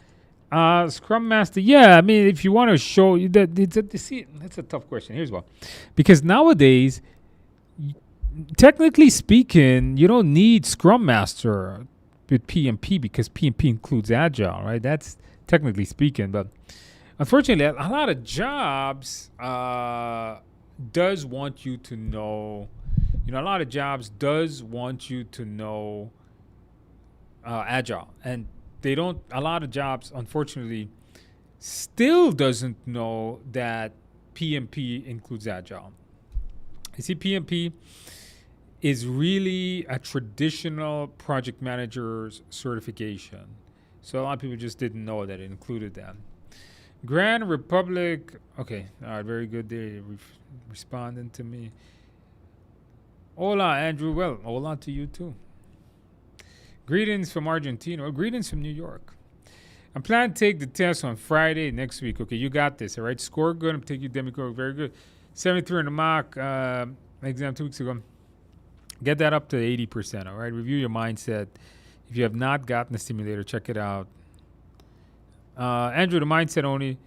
Scrum Master, yeah. I mean, if you want to show that, that's a tough question. Here's why. Because nowadays, technically speaking, you don't need Scrum Master with PMP because PMP includes Agile, right? That's technically speaking. But unfortunately, a lot of jobs does want you to know, a lot of jobs does want you to know Agile. And they don't, a lot of jobs, unfortunately, still doesn't know that PMP includes Agile. You see, PMP is really a traditional project manager's certification. So a lot of people just didn't know that it included that. Grand Republic, okay, all right, very good. They're responding to me. Hola, Andrew. Well, hola to you too. Greetings from Argentina. Or greetings from New York. I'm planning to take the test on Friday next week. Okay, you got this. All right, score good. I'm taking Demico, very good. 73 in the mock exam 2 weeks ago. Get that up to 80%. All right, review your mindset. If you have not gotten the simulator, check it out. Andrew, the mindset only.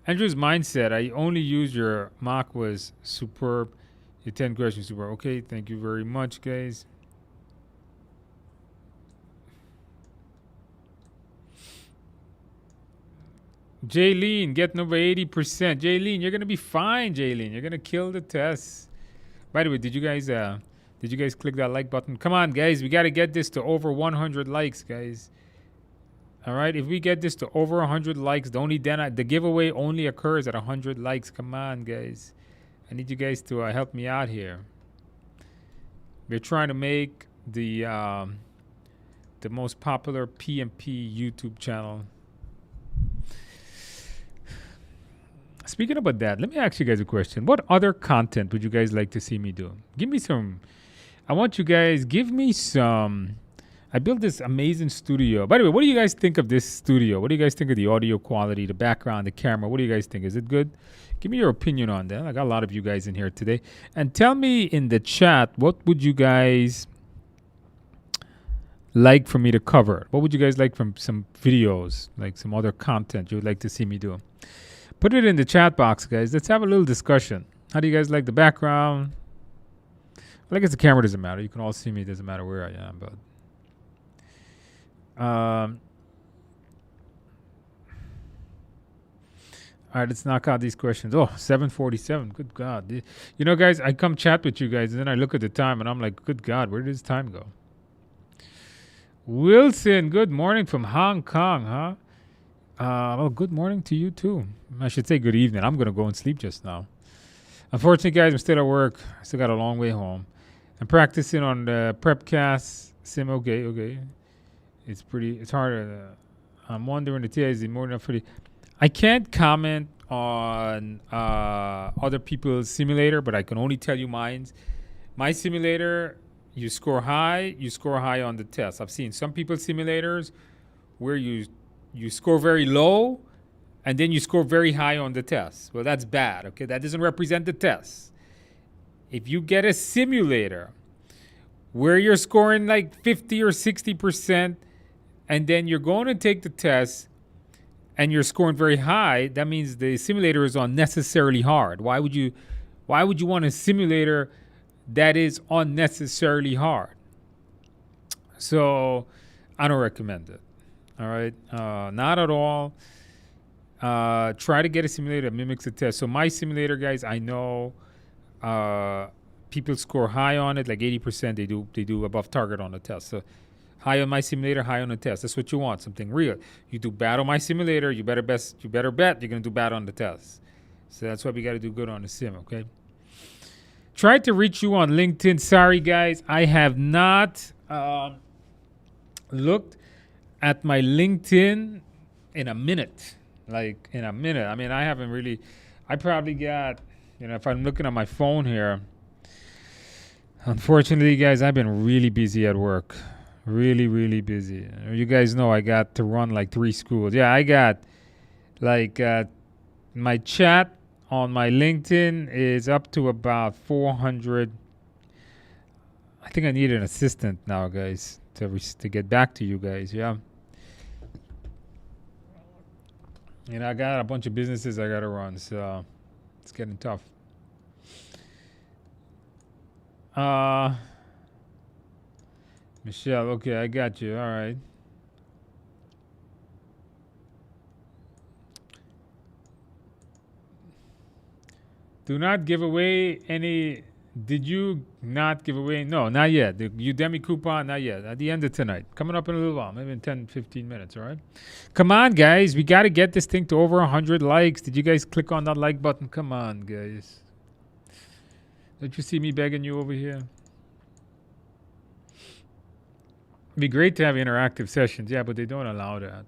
Andrew's mindset. I only used your mock was superb. Your 10 questions superb. Okay, thank you very much, guys. Jaylene, getting over 80%. Jaylene, you're gonna be fine, Jaylene. You're gonna kill the test. By the way, did you guys click that like button? Come on, guys. We gotta get this to over 100 likes, guys. All right. If we get this to over 100 likes, the giveaway only occurs at 100 likes. Come on, guys. I need you guys to help me out here. We're trying to make the most popular PMP YouTube channel. Speaking about that, let me ask you guys a question. What other content would you guys like to see me do? Give me some. I want you guys, give me some. I built this amazing studio. By the way, what do you guys think of this studio? What do you guys think of the audio quality, the background, the camera? What do you guys think? Is it good? Give me your opinion on that. I got a lot of you guys in here today. And tell me in the chat, what would you guys like for me to cover? What would you guys like from some videos, like some other content you would like to see me do? Put it in the chat box, guys. Let's have a little discussion. How do you guys like the background? Well, I guess the camera doesn't matter. You can all see me. It doesn't matter where I am. But all right, let's knock out these questions. Oh, 7:47. Good God. You know, guys, I come chat with you guys, and then I look at the time, and I'm like, good God, where did this time go? Wilson, good morning from Hong Kong, huh? Well, good morning to you, too. I should say good evening. I'm going to go and sleep just now. Unfortunately, guys, I'm still at work. I still got a long way home. I'm practicing on the Prepcast sim. Okay. It's hard. I'm wondering the TI is more enough for the. I can't comment on other people's simulator, but I can only tell you mine's. My simulator, you score high on the test. I've seen some people's simulators where you score very low, and then you score very high on the test. Well, that's bad, okay? That doesn't represent the test. If you get a simulator where you're scoring like 50 or 60%, and then you're going to take the test, and you're scoring very high, that means the simulator is unnecessarily hard. Why would you want a simulator that is unnecessarily hard? So I don't recommend it. All right, not at all. Try to get a simulator that mimics the test. So my simulator, guys, I know people score high on it, like 80%. They do above target on the test. So high on my simulator, high on the test. That's what you want, something real. You do bad on my simulator, you better bet you're gonna do bad on the test. So that's why we got to do good on the sim. Okay. Tried to reach you on LinkedIn. Sorry, guys, I have not looked at my LinkedIn in a minute. I mean, I haven't really. I probably got, if I'm looking at my phone here. Unfortunately, guys, I've been really busy at work. Really, really busy. You guys know I got to run like 3 schools. Yeah, I got like my chat on my LinkedIn is up to about 400. I think I need an assistant now, guys, to get back to you guys. Yeah. I got a bunch of businesses I got to run, so it's getting tough. Michelle, okay, I got you. All right. Do not give away any. Did you not give away? No, not yet. The Udemy coupon, not yet. At the end of tonight. Coming up in a little while, maybe in 10, 15 minutes, all right? Come on, guys. We got to get this thing to over 100 likes. Did you guys click on that like button? Come on, guys. Don't you see me begging you over here? It'd be great to have interactive sessions. Yeah, but they don't allow that.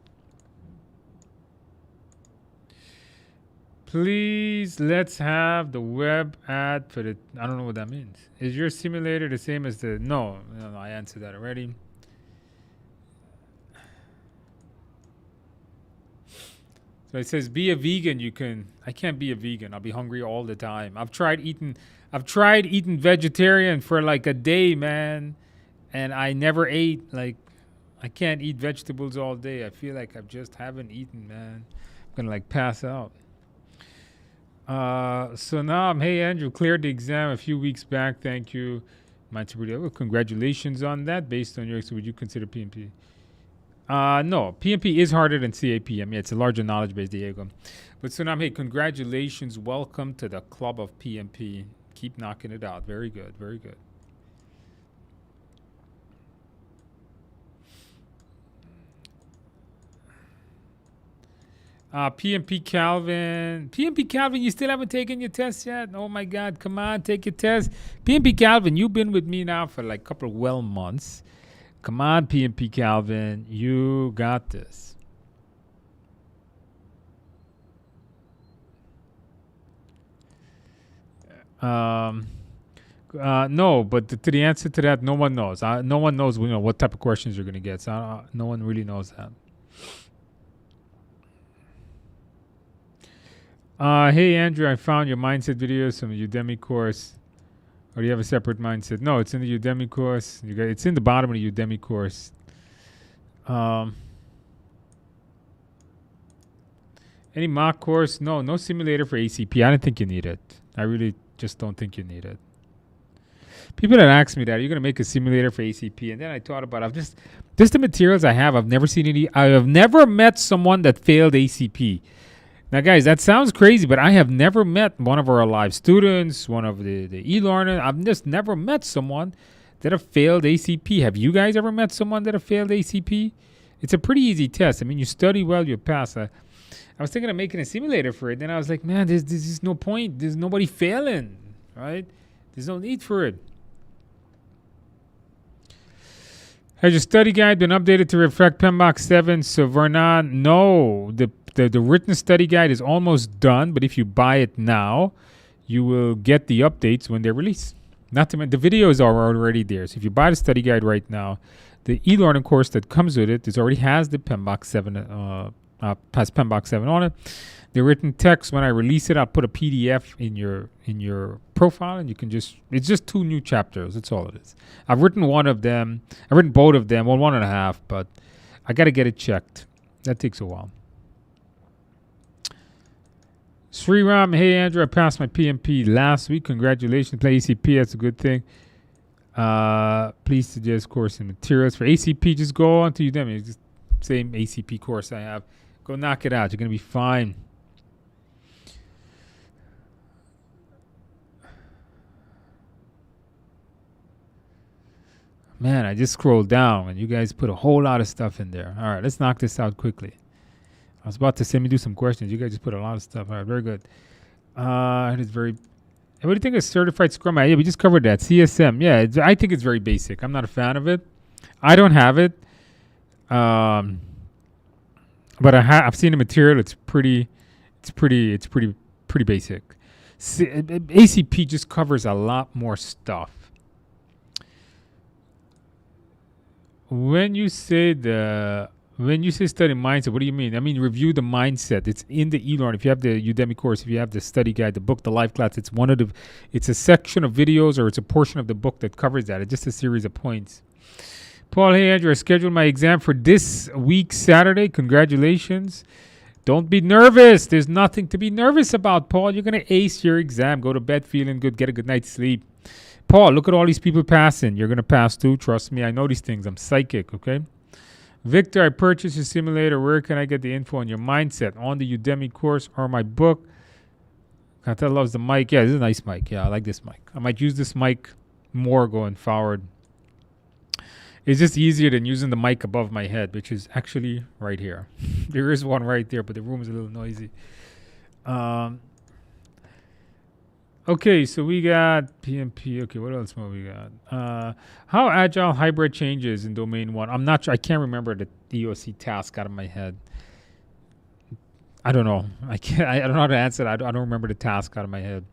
Please, let's have the web ad for the. I don't know what that means. Is your simulator the same as the? No, I answered that already. So it says be a vegan. I can't be a vegan. I'll be hungry all the time. I've tried eating vegetarian for like a day, man, and I never ate. Like, I can't eat vegetables all day. I feel like I just haven't eaten, man. I'm gonna like pass out. So now hey Andrew, cleared the exam a few weeks back. Thank you. Well, congratulations on that. Based on your, so would you consider PMP? No, PMP is harder than CAPM. Yeah, it's a larger knowledge base, Diego. But Sunam, hey, congratulations. Welcome to the club of PMP. Keep knocking it out. Very good, very good. PMP Calvin. PMP Calvin, you still haven't taken your test yet? Oh my God, come on, take your test. PMP Calvin, you've been with me now for like a couple of months. Come on, PMP Calvin, you got this. No, but to the answer to that, no one knows. No one knows, what type of questions you're gonna get. So no one really knows that. Hey Andrew, I found your mindset videos from the Udemy course. Or do you have a separate mindset? No, it's in the Udemy course. It's in the bottom of the Udemy course. Any mock course? No simulator for ACP. I don't think you need it. I really just don't think you need it. People that ask me that, are you going to make a simulator for ACP? And then I thought about it. Just the materials I have, I've never seen any. I have never met someone that failed ACP. Now, guys, that sounds crazy, but I have never met one of our live students, one of the e-learners. I've just never met someone that have failed ACP. Have you guys ever met someone that have failed ACP? It's a pretty easy test. I mean, you study well, you pass. I was thinking of making a simulator for it. Then I was like, man, there's no point. There's nobody failing, right? There's no need for it. Has your study guide been updated to reflect PMBOK 7? So, Vernon, no. The written study guide is almost done, but if you buy it now, you will get the updates when they're released. Not to mention, the videos are already there. So if you buy the study guide right now, the e-learning course that comes with it already has the PMBOK 7, has PMBOK 7 on it. The written text, when I release it, I'll put a PDF in your profile, and you can it's just 2 new chapters. That's all it is. I've written one of them. I've written both of them, well, 1.5, but I got to get it checked. That takes a while. Sriram, hey Andrew, I passed my PMP last week. Congratulations. Play ACP, that's a good thing. Please suggest course and materials. For ACP, just go on to Udemy. It's just the same ACP course I have. Go knock it out. You're going to be fine. Man, I just scrolled down and you guys put a whole lot of stuff in there. All right, let's knock this out quickly. I was about to send me do some questions. You guys just put a lot of stuff. All right, very good. It is very. What do you think of certified Scrum? Yeah, we just covered that. CSM. Yeah, I think it's very basic. I'm not a fan of it. I don't have it. But I've seen the material. It's pretty basic. ACP just covers a lot more stuff. When you say study mindset, what do you mean? I mean, review the mindset. It's in the e-learn. If you have the Udemy course, if you have the study guide, the book, the live class, it's a section of videos, or it's a portion of the book that covers that. It's just a series of points. Paul, hey Andrew, I scheduled my exam for this week, Saturday. Congratulations. Don't be nervous. There's nothing to be nervous about, Paul. You're going to ace your exam. Go to bed feeling good. Get a good night's sleep. Paul, look at all these people passing. You're going to pass too. Trust me. I know these things. I'm psychic, okay? Victor, I purchased your simulator. Where can I get the info on your mindset? On the Udemy course or my book? Kantel loves the mic. Yeah, this is a nice mic. Yeah, I like this mic. I might use this mic more going forward. It's just easier than using the mic above my head, which is actually right here. There is one right there, but the room is a little noisy. Okay, so we got PMP. Okay, what else more we got? How agile hybrid changes in domain 1? I'm not sure. I can't remember the EOC task out of my head. I don't know. I don't know how to answer that. I don't remember the task out of my head.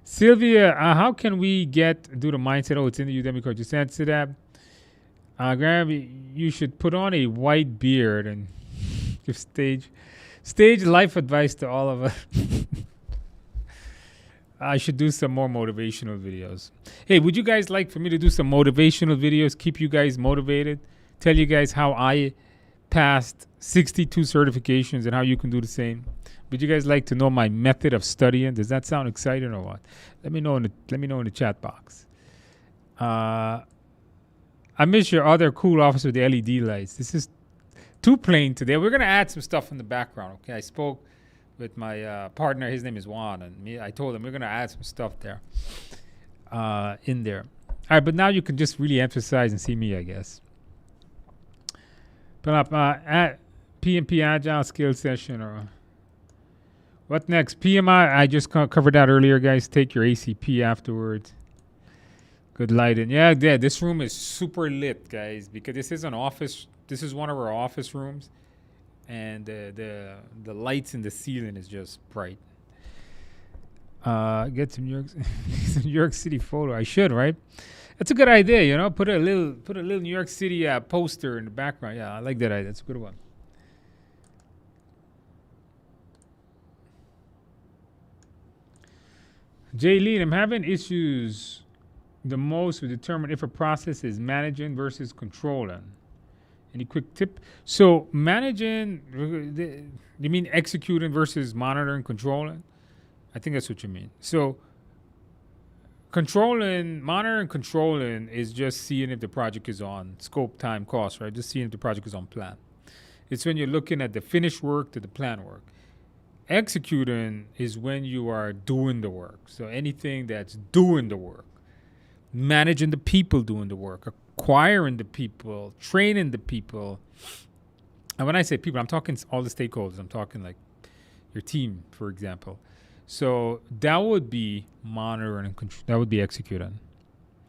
Sylvia, how can we do the mindset? Oh, it's in the Udemy course. Just answer that. Graham, you should put on a white beard and give stage. Stage life advice to all of us. I should do some more motivational videos. Hey, would you guys like for me to do some motivational videos? Keep you guys motivated. Tell you guys how I passed 62 certifications and how you can do the same. Would you guys like to know my method of studying? Does that sound exciting or what? Let me know in the chat box. I miss your other cool office with the LED lights. This is too plain today. We're gonna add some stuff in the background. Okay, I spoke with my partner. His name is Juan, and I told him we're gonna add some stuff there, in there. All right, but now you can just really emphasize and see me, I guess. Put up at PMP Agile Skill Session or what next? PMI. I just covered that earlier, guys. Take your ACP afterwards. Good lighting. Yeah, this room is super lit, guys, because this is an office. This is one of our office rooms, and the lights in the ceiling is just bright. Get some New York City photo. I should, right? That's a good idea, you know. Put a little New York City poster in the background. Yeah, I like that idea. That's a good one. Jay Lee, I'm having issues the most with determining if a process is managing versus controlling. Any quick tip? So managing, you mean executing versus monitoring, controlling? I think that's what you mean. So monitoring, controlling is just seeing if the project is on scope, time, cost, right? Just seeing if the project is on plan. It's when you're looking at the finished work to the plan work. Executing is when you are doing the work. So anything that's doing the work, managing the people doing the work, acquiring the people, training the people. And when I say people, I'm talking all the stakeholders. I'm talking like your team, for example. So that would be monitoring and control. That would be executing.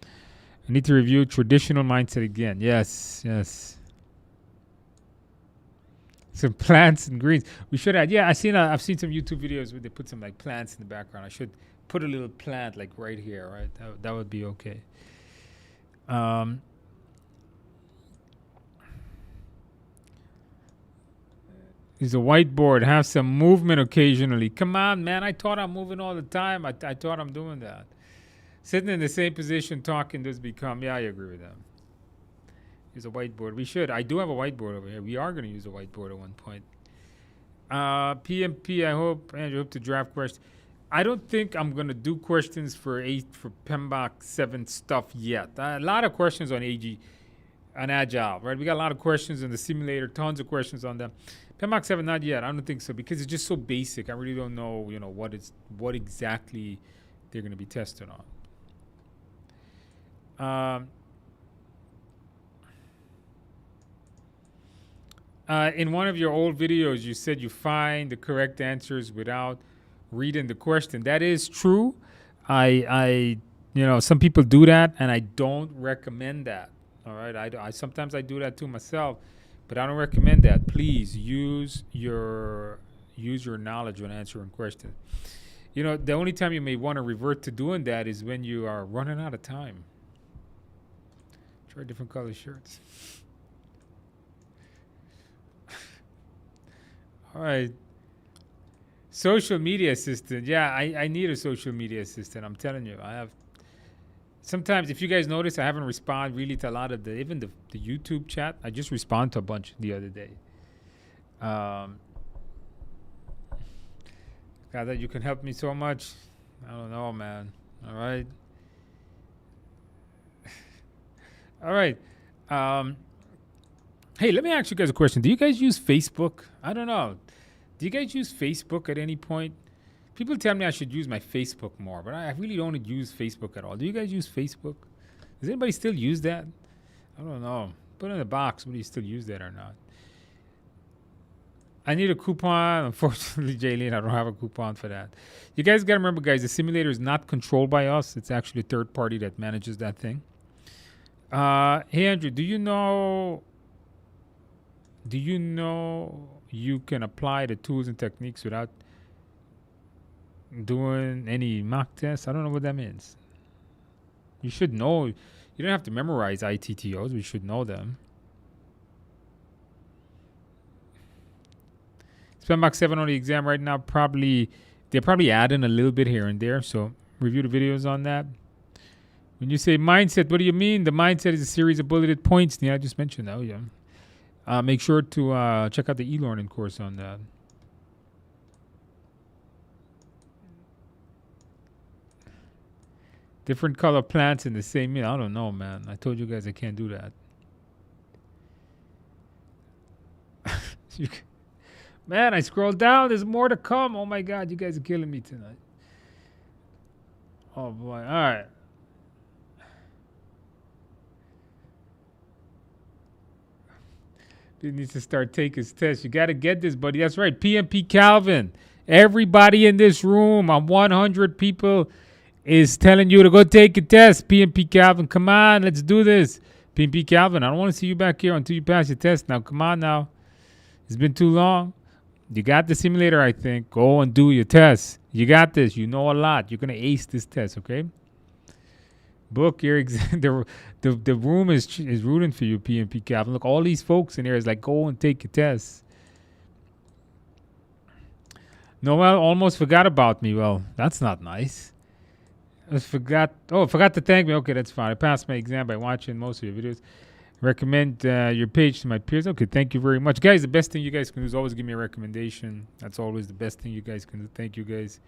I need to review traditional mindset again. Yes. Some plants and greens. We should add. Yeah, I've seen some YouTube videos where they put some like plants in the background. I should put a little plant like right here, right? That would be okay. Is a whiteboard. Have some movement occasionally. Come on, man. I thought I'm moving all the time. I thought I'm doing that. Sitting in the same position talking does become. Yeah, I agree with that. Use a whiteboard. We should. I do have a whiteboard over here. We are going to use a whiteboard at one point. PMP, I hope, Andrew, hope to draft questions. I don't think I'm going to do questions for PMBOK 7 stuff yet. A lot of questions on Agile, right? We got a lot of questions in the simulator, tons of questions on them. PMBOK 7, not yet. I don't think so because it's just so basic. I really don't know, what exactly they're going to be tested on. In one of your old videos, you said you find the correct answers without reading the question. That is true. Some people do that, and I don't recommend that. All right, I sometimes I do that too myself, but I don't recommend that. Please use your knowledge when answering questions. The only time you may want to revert to doing that is when you are running out of time. Try different color shirts. All right. Social media assistant. Yeah, I need a social media assistant. I'm telling you. I have. Sometimes, if you guys notice, I haven't responded really to a lot of the YouTube chat. I just responded to a bunch the other day. God, that you can help me so much. I don't know, man. All right. All right. Hey, let me ask you guys a question. Do you guys use Facebook? I don't know. Do you guys use Facebook at any point? People tell me I should use my Facebook more, but I really don't use Facebook at all. Do you guys use Facebook? Does anybody still use that? I don't know. Put it in the box whether you still use that or not. I need a coupon. Unfortunately, Jaylene, I don't have a coupon for that. You guys got to remember, guys, the simulator is not controlled by us. It's actually a third party that manages that thing. Hey, Andrew, do you know you can apply the tools and techniques without doing any mock tests? I don't know what that means. You should know. You don't have to memorize ITTOs. We should know them. PMBOK 7 on the exam right now. They're probably adding a little bit here and there. So review the videos on that. When you say mindset, what do you mean? The mindset is a series of bulleted points. Yeah, I just mentioned that. Oh, yeah. Make sure to check out the e-learning course on that. Different color plants in the same meal. I don't know, man. I told you guys I can't do that. Man, I scrolled down. There's more to come. Oh, my God. You guys are killing me tonight. Oh, boy. All right. He needs to start taking his test. You got to get this, buddy. That's right. PMP Calvin. Everybody in this room, 100 people, is telling you to go take a test. PMP Calvin, come on. Let's do this. PMP Calvin, I don't want to see you back here until you pass your test. Now, come on now. It's been too long. You got the simulator, I think. Go and do your test. You got this. You know a lot. You're going to ace this test, okay? Book your exam. The room is rooting for you, PMP Calvin. Look, all these folks in here is like, go and take your test. Noel almost forgot about me. Well, that's not nice. I forgot to thank me. Okay, that's fine. I passed my exam by watching most of your videos. Recommend your page to my peers. Okay, thank you very much. Guys, the best thing you guys can do is always give me a recommendation. That's always the best thing you guys can do. Thank you, guys.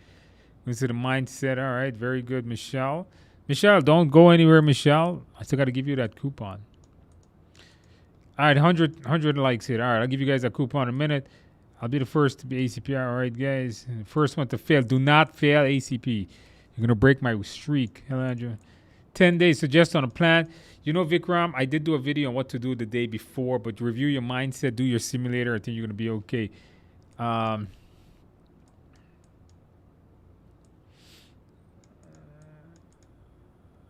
This is the mindset. All right, very good, Michelle. Michelle, don't go anywhere, Michelle. I still got to give you that coupon. All right, 100 likes here. All right, I'll give you guys that coupon in a minute. I'll be the first to be ACP. All right, guys. The first one to fail. Do not fail ACP. You're going to break my streak. Hello, Andrew. 10 days. Suggest on a plan. You know, Vikram, I did do a video on what to do the day before, but review your mindset, do your simulator. I think you're going to be okay.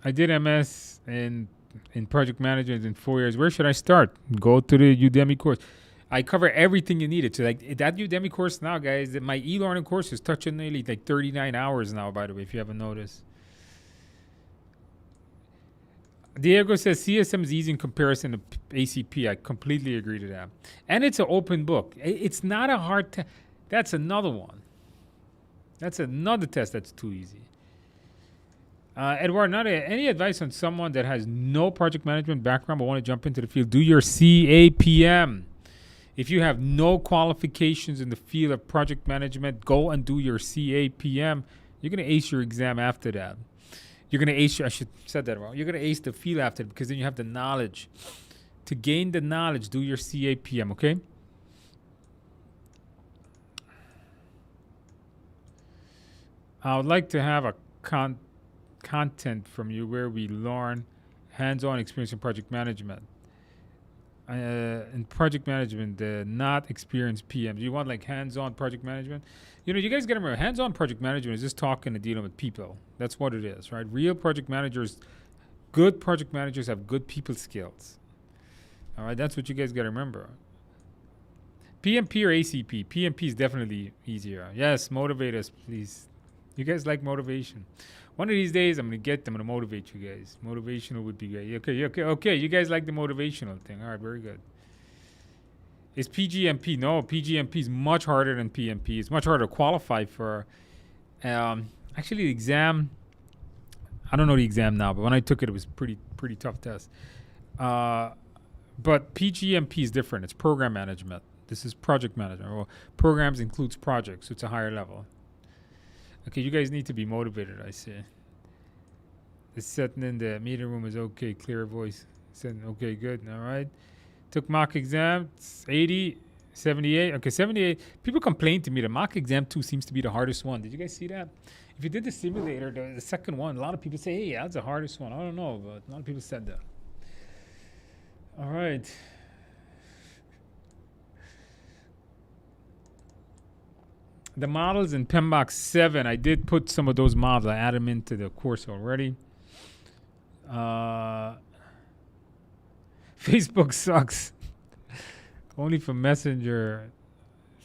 I did MS in project management in 4 years. Where should I start? Go to the Udemy course. I cover everything you needed. So like that Udemy course now, guys, my e-learning course is touching nearly like 39 hours now, by the way, if you haven't noticed. Diego says CSM is easy in comparison to ACP. I completely agree to that. And it's an open book. It's not a hard test. That's another one. That's another test that's too easy. Edward, any advice on someone that has no project management background but want to jump into the field? Do your CAPM. If you have no qualifications in the field of project management, go and do your CAPM. You're going to ace your exam after that. You're going to ace, I should have said that wrong. You're going to ace the field after it because then you have the knowledge. To gain the knowledge, do your CAPM, okay? I would like to have a content from you where we learn hands-on experience in project management. In project management, not experienced PMs. You want like hands-on project management? You know, you guys got to remember, hands-on project management is just talking and dealing with people. That's what it is, right? Real project managers, good project managers have good people skills. All right, that's what you guys got to remember. PMP or ACP? PMP is definitely easier. Yes, motivate us, please. You guys like motivation. One of these days, I'm going to motivate you guys. Motivational would be great. Okay. You guys like the motivational thing. All right, very good. Is PGMP? No, PGMP is much harder than PMP. It's much harder to qualify for. Actually, the exam, I don't know the exam now, but when I took it, it was pretty tough test. But PGMP is different. It's program management. This is project management. Well, programs includes projects, so it's a higher level. Okay, you guys need to be motivated, I say. The setting in the meeting room is okay. Clear voice. Okay, good. All right. Took mock exam. 80, 78. Okay, 78. People complain to me the mock exam 2 seems to be the hardest one. Did you guys see that? If you did the simulator, the second one, a lot of people say, hey, that's the hardest one. I don't know, but a lot of people said that. All right. The models in PMBOK 7, I did put some of those models. I added them into the course already. Facebook sucks. Only for Messenger.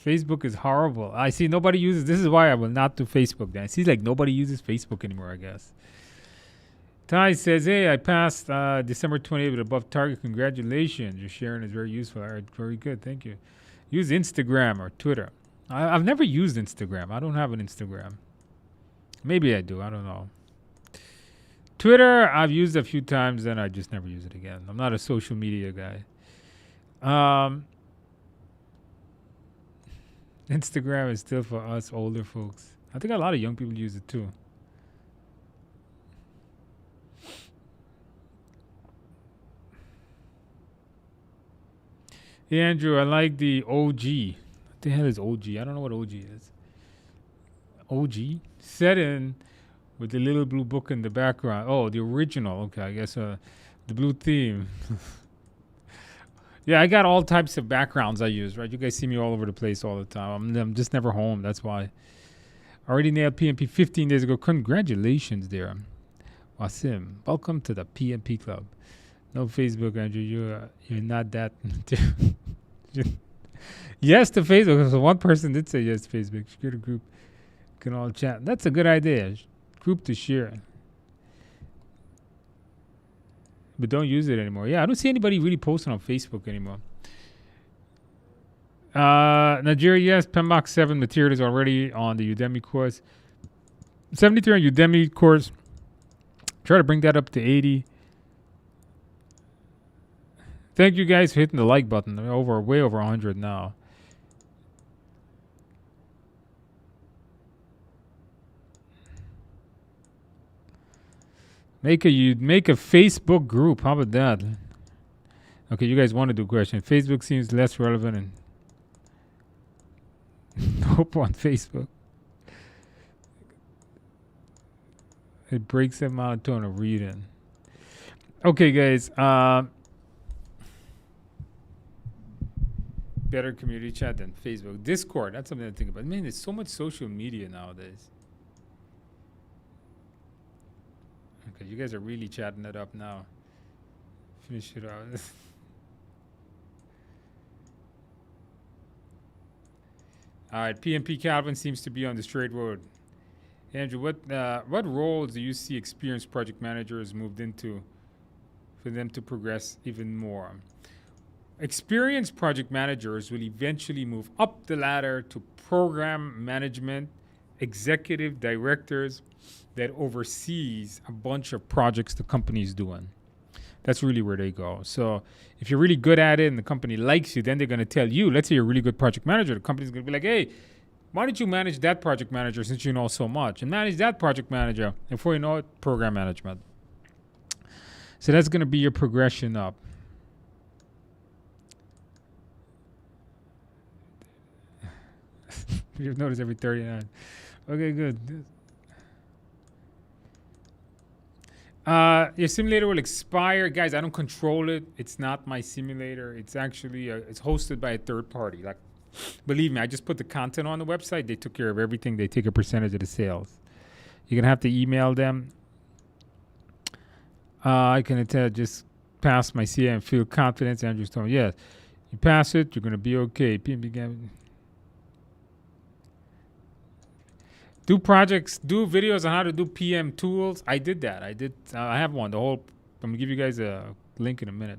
Facebook is horrible. I see nobody uses. This is why I will not do Facebook then. I see like nobody uses Facebook anymore, I guess. Ty says, hey, I passed December 28th with above target. Congratulations. Your sharing is very useful. All right, very good. Thank you. Use Instagram or Twitter. I've never used Instagram. I don't have an Instagram. Maybe I do. I don't know. Twitter, I've used a few times, and I just never use it again. I'm not a social media guy. Instagram is still for us older folks. I think a lot of young people use it too. Hey, Andrew, I like the OG. What the hell is OG? I don't know what OG is. OG? Setting with the little blue book in the background. Oh, the original. Okay, I guess the blue theme. Yeah, I got all types of backgrounds I use, right? You guys see me all over the place all the time. I'm just never home. That's why. Already nailed PMP 15 days ago. Congratulations there. Wasim, welcome to the PMP Club. No Facebook, Andrew. You're not that. Yes to Facebook. So one person did say yes to Facebook. Share the group. Can all chat. That's a good idea. Group to share. But don't use it anymore. Yeah, I don't see anybody really posting on Facebook anymore. Nigeria, yes. PMBOK 7 material is already on the Udemy course. 73 on Udemy course. Try to bring that up to 80. Thank you guys for hitting the like button. Way over 100 now. Make a Facebook group. How about that? Okay, you guys want to do a question. Facebook seems less relevant and nope on Facebook. It breaks the monotone of reading. Okay, guys. Better community chat than Facebook. Discord, that's something to think about. Man, there's so much social media nowadays. Okay, you guys are really chatting it up now. Finish it out. All right, PMP Calvin seems to be on the straight road. Andrew, what roles do you see experienced project managers moved into for them to progress even more? Experienced project managers will eventually move up the ladder to program management, executive directors that oversees a bunch of projects the company is doing. That's really where they go. So if you're really good at it and the company likes you, then they're going to tell you, let's say you're a really good project manager. The company's going to be like, hey, why don't you manage that project manager since you know so much? And manage that project manager. And before you know it, program management. So that's going to be your progression up. You've noticed every 39. Okay, good. Your simulator will expire. Guys, I don't control it. It's not my simulator. It's actually, it's hosted by a third party. Like, believe me, I just put the content on the website. They took care of everything. They take a percentage of the sales. You're going to have to email them. I can just pass my CA and feel confidence. Andrew's telling me, yes, you pass it, you're going to be okay. PMB. Do projects, do videos on how to do PM tools. I did that. I have one. I'm going to give you guys a link in a minute.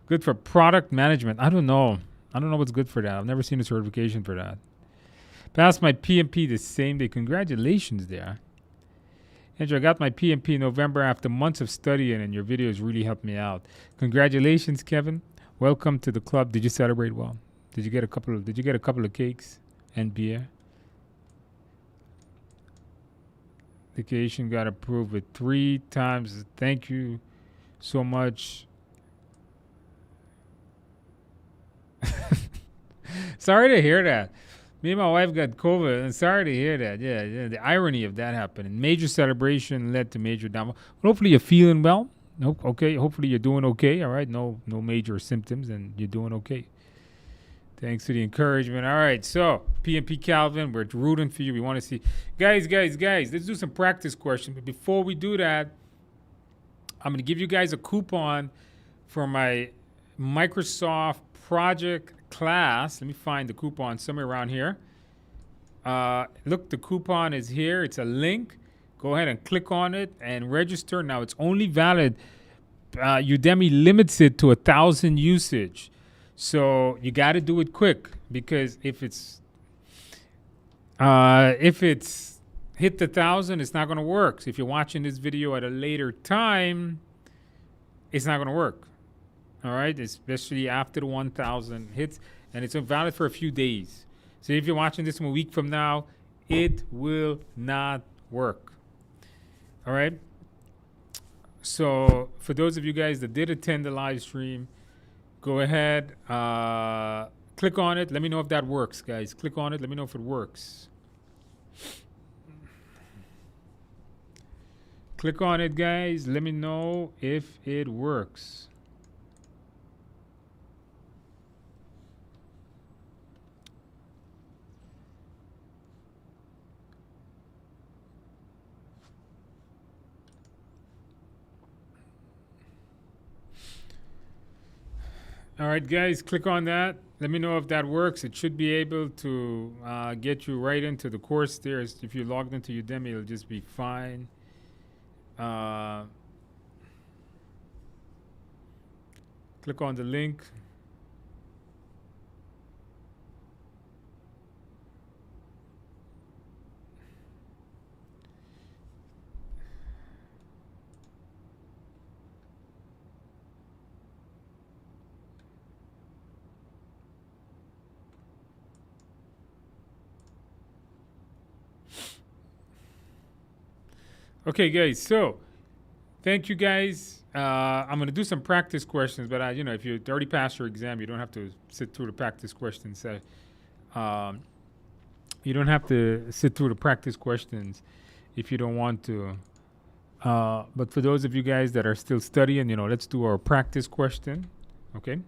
Good for product management. I don't know what's good for that. I've never seen a certification for that. Passed my PMP the same day. Congratulations there. Andrew, I got my PMP in November after months of studying, and your videos really helped me out. Congratulations, Kevin. Welcome to the club. Did you celebrate well? Did you get a couple of cakes and beer? Vacation got approved with 3 times. Thank you so much. Sorry to hear that. Me and my wife got COVID, and sorry to hear that. Yeah, the irony of that happening. Major celebration led to major downfall. Hopefully you're feeling well. Nope. Okay. Hopefully you're doing okay. All right. No major symptoms, and you're doing okay. Thanks for the encouragement. All right, so PMP Calvin, we're rooting for you. We want to see. Guys, let's do some practice questions. But before we do that, I'm going to give you guys a coupon for my Microsoft project class. Let me find the coupon somewhere around here. Look, the coupon is here. It's a link. Go ahead and click on it and register. Now, it's only valid. Udemy limits it to 1,000 usage. So you got to do it quick, because if it's hit the 1,000, it's not going to work. So if you're watching this video at a later time, it's not going to work. All right, especially after the 1,000 hits, and it's valid for a few days. So if you're watching this a week from now, it will not work. All right. So for those of you guys that did attend the live stream, go ahead, click on it. Let me know if that works, guys. Click on it. Let me know if it works. Click on it, guys. Let me know if it works. All right, guys, click on that. Let me know if that works. It should be able to get you right into the course there. If you're logged into Udemy, it'll just be fine. Click on the link. Okay, guys, so thank you, guys. I'm going to do some practice questions, but if you already passed your exam, you don't have to sit through the practice questions. You don't have to sit through the practice questions if you don't want to. But for those of you guys that are still studying, let's do our practice question. Okay.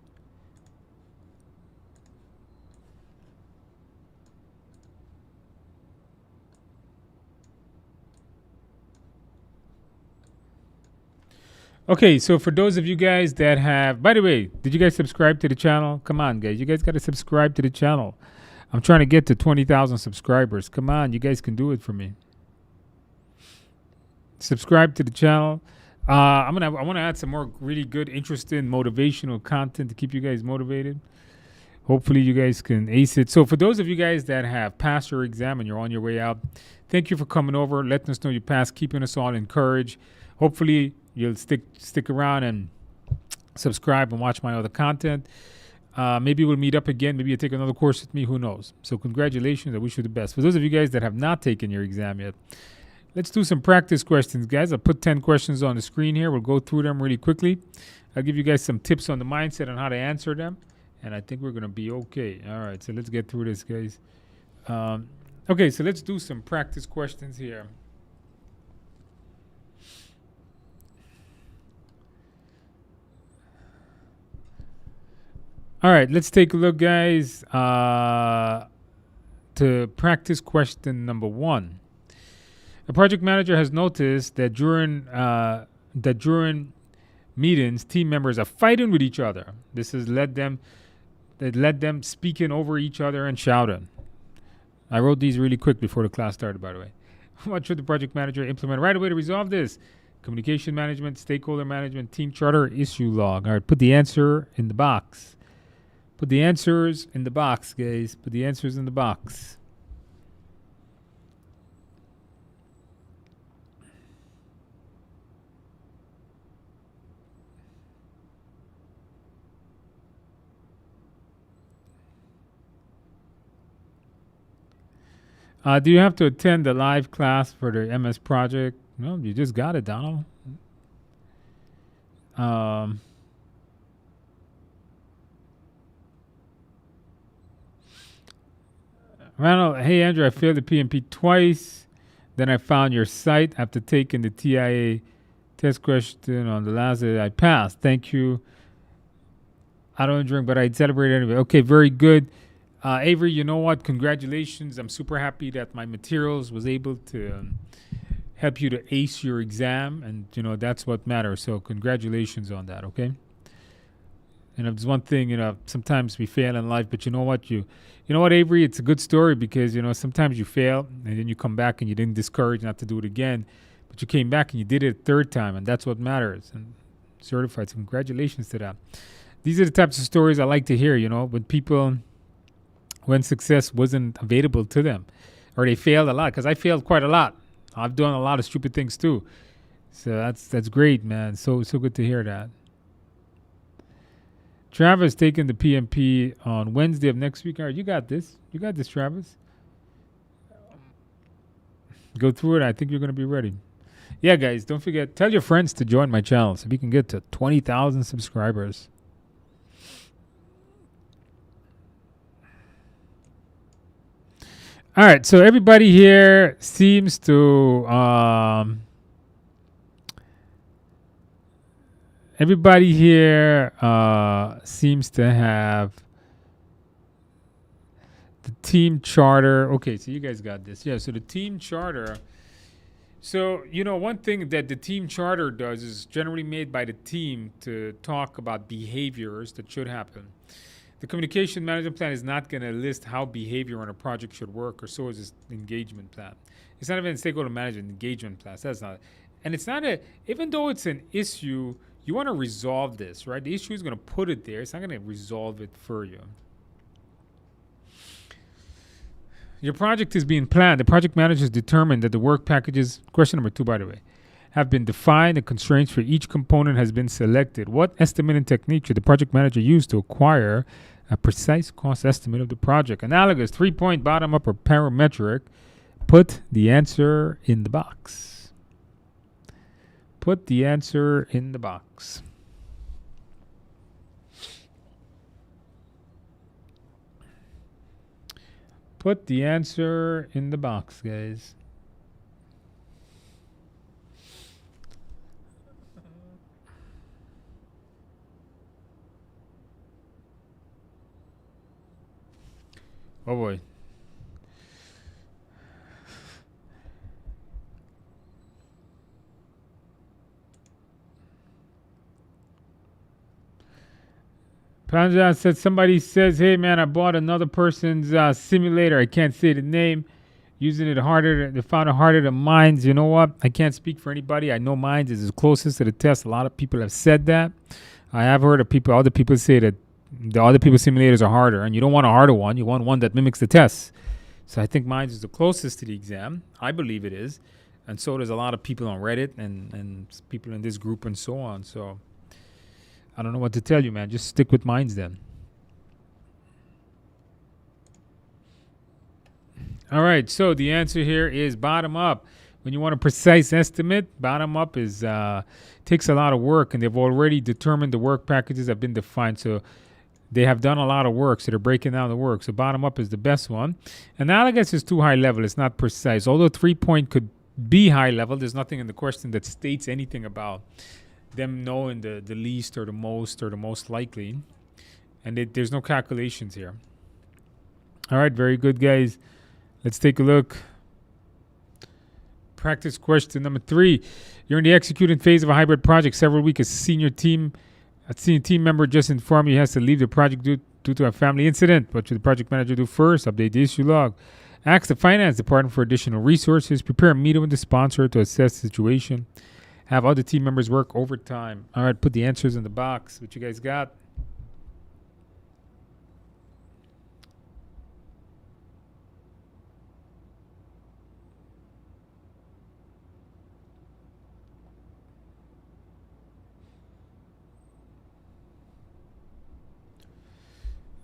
Okay, so for those of you guys that have, by the way, did you guys subscribe to the channel? Come on, guys. You guys got to subscribe to the channel. I'm trying to get to 20,000 subscribers. Come on, you guys can do it for me. Subscribe to the channel. I want to add some more really good, interesting, motivational content to keep you guys motivated. Hopefully you guys can ace it. So for those of you guys that have passed your exam and you're on your way out, thank you for coming over, letting us know you passed, keeping us all encouraged. Hopefully you'll stick around and subscribe and watch my other content. Maybe we'll meet up again. Maybe you'll take another course with me. Who knows? So congratulations. I wish you the best. For those of you guys that have not taken your exam yet, let's do some practice questions, guys. I'll put 10 questions on the screen here. We'll go through them really quickly. I'll give you guys some tips on the mindset on how to answer them. And I think we're going to be okay. All right, so let's get through this, guys. Okay, so let's do some practice questions here. All right, let's take a look, guys, to practice question number 1. A project manager has noticed that during meetings, team members are fighting with each other. This has led them speaking over each other and shouting. I wrote these really quick before the class started, by the way. What should the project manager implement right away to resolve this? Communication management, stakeholder management, team charter, issue log. All right, put the answer in the box. Put the answers in the box, guys. Put the answers in the box. Do you have to attend the live class for the MS project? No, you just got it, Donald. Ronald, hey, Andrew, I failed the PMP twice. Then I found your site after taking the TIA test question on the last day. I passed. Thank you. I don't drink, but I'd celebrate anyway. Okay, very good. Avery, you know what? Congratulations. I'm super happy that my materials was able to help you to ace your exam. And, that's what matters. So congratulations on that, okay? And there's one thing, sometimes we fail in life, but you know what, Avery, it's a good story because, sometimes you fail and then you come back and you didn't discourage not to do it again, but you came back and you did it a third time, and that's what matters. And certified, so congratulations to that. These are the types of stories I like to hear, when people, when success wasn't available to them or they failed a lot, because I failed quite a lot. I've done a lot of stupid things too. So that's great, man. So good to hear that. Travis taking the PMP on Wednesday of next week. All right, you got this. You got this, Travis. Go through it. I think you're going to be ready. Yeah, guys, don't forget, tell your friends to join my channel so we can get to 20,000 subscribers. All right, so everybody here seems to seems to have the team charter. Okay, so you guys got this. Yeah, so the team charter. So, one thing that the team charter does is generally made by the team to talk about behaviors that should happen. The communication management plan is not going to list how behavior on a project should work, or so is this engagement plan. It's not even a stakeholder management engagement plan. That's not, and it's not even though it's an issue, you want to resolve this, right? The issue is going to put it there. It's not going to resolve it for you. Your project is being planned. The project managers determined that the work packages, question number 2, by the way, have been defined. The constraints for each component has been selected. What estimating technique should the project manager use to acquire a precise cost estimate of the project? Analogous, 3-point, bottom up, or parametric. Put the answer in the box. Put the answer in the box. Put the answer in the box, guys. Oh boy. Panja said, somebody says, hey man, I bought another person's simulator. I can't say the name. Using it harder, they found it harder than mine's. You know what? I can't speak for anybody. I know mine's is the closest to the test. A lot of people have said that. I have heard of other people say that the other people's simulators are harder, and you don't want a harder one. You want one that mimics the test. So I think mine is the closest to the exam. I believe it is. And so does a lot of people on Reddit and people in this group and so on. So I don't know what to tell you, man. Just stick with mines then. All right. So the answer here is bottom up. When you want a precise estimate, bottom up is takes a lot of work, and they've already determined the work packages have been defined. So they have done a lot of work, so they're breaking down the work. So bottom up is the best one. Analogous is too high level. It's not precise. Although 3-point could be high level, there's nothing in the question that states anything about them knowing the least or the most likely. And there's no calculations here. All right, very good, guys. Let's take a look. Practice question number 3. You're in the executing phase of a hybrid project. Several weeks, a senior team member just informed you he has to leave the project due to a family incident. What should the project manager do first? Update the issue log. Ask the finance department for additional resources. Prepare a meeting with the sponsor to assess the situation. Have other team members work overtime. All right, put the answers in the box. What you guys got?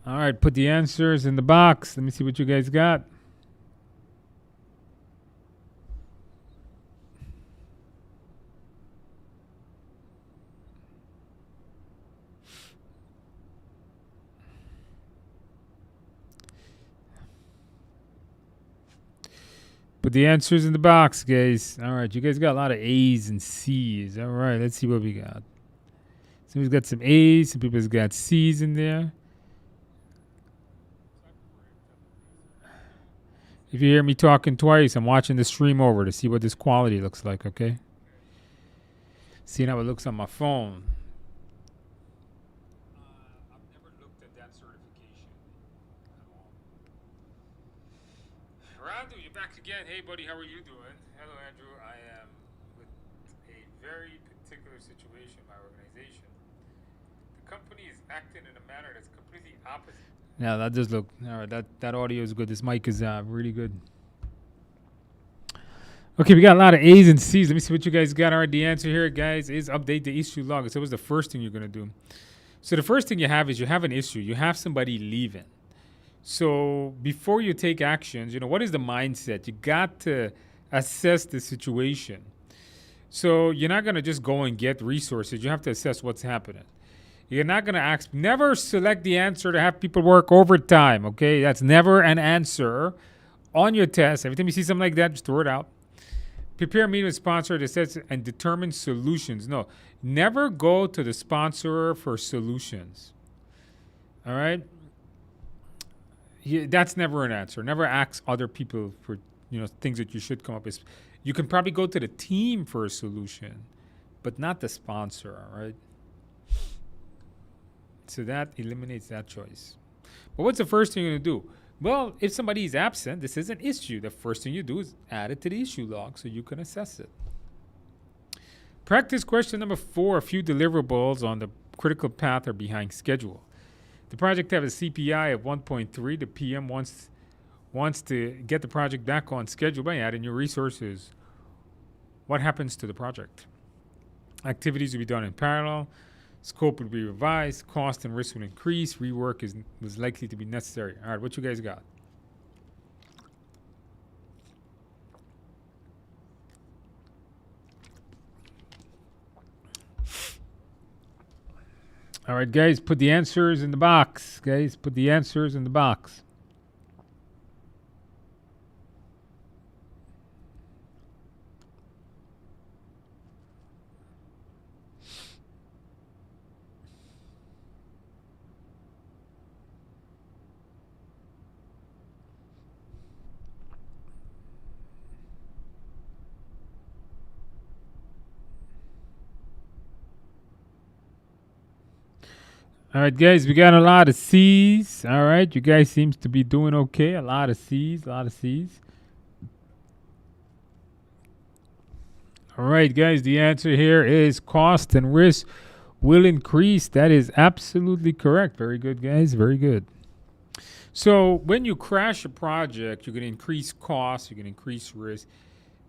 All right, put the answers in the box. Let me see what you guys got. Put the answers in the box, guys. All right, you guys got a lot of A's and C's. All right, let's see what we got. Somebody's got some A's. Some people's got C's in there. If you hear me talking twice, I'm watching the stream over to see what this quality looks like, okay? Seeing how it looks on my phone. I've never looked at that certification at all. Randu, you're back again. Hey, buddy, how are you doing? Hello, Andrew. I am with a very particular situation in my organization. The company is acting in a manner that's completely opposite. Yeah, that does look all right. That audio is good. This mic is really good. Okay, we got a lot of A's and C's. Let me see what you guys got. All right, the answer here, guys, is update the issue log. So it was the first thing you're gonna do. So the first thing you have is you have an issue. You have somebody leaving. So before you take actions, what is the mindset? You got to assess the situation. So you're not gonna just go and get resources. You have to assess what's happening. You're not going to ask, never select the answer to have people work overtime, okay? That's never an answer on your test. Every time you see something like that, just throw it out. Prepare a meeting with sponsor that says and determine solutions. No, never go to the sponsor for solutions, all right? That's never an answer. Never ask other people for things that you should come up with. You can probably go to the team for a solution, but not the sponsor, all right? So that eliminates that choice. But what's the first thing you're going to do? Well, if somebody is absent, this is an issue. The first thing you do is add it to the issue log so you can assess it. Practice question number 4. A few deliverables on the critical path are behind schedule. The project has a CPI of 1.3. The PM wants to get the project back on schedule by adding new resources. What happens to the project? Activities will be done in parallel. Scope will be revised. Cost and risk will increase. Rework was likely to be necessary. All right, what you guys got? All right, guys, put the answers in the box. Guys, put the answers in the box. All right, guys, we got a lot of C's. All right, you guys seems to be doing okay. A lot of C's, a lot of C's. All right, guys, the answer here is cost and risk will increase. That is absolutely correct. Very good, guys. Very good. So when you crash a project, you're going to increase costs, you're going to increase risk.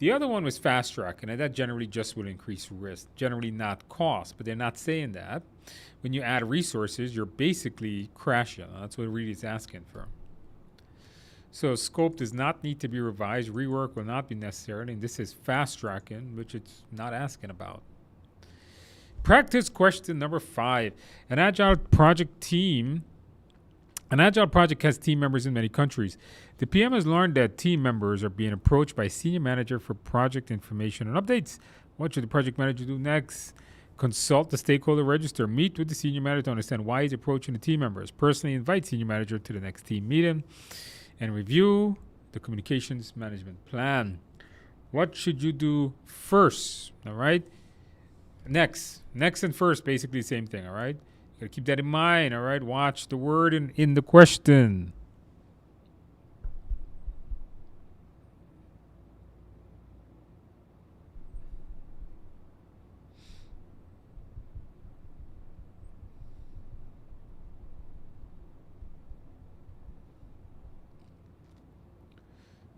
The other one was fast track, and that generally just will increase risk, generally not cost, but they're not saying that. When you add resources, you're basically crashing. That's what really is asking for. So scope does not need to be revised. Rework will not be necessary. And this is fast tracking, which it's not asking about. Practice question number 5. An agile project has team members in many countries. The PM has learned that team members are being approached by senior manager for project information and updates. What should the project manager do next? Consult the stakeholder register. Meet with the senior manager to understand why he's approaching the team members. Personally invite senior manager to the next team meeting and review the communications management plan. What should you do first? All right. Next and first, basically the same thing. All right. You gotta keep that in mind. All right. Watch the word in the question.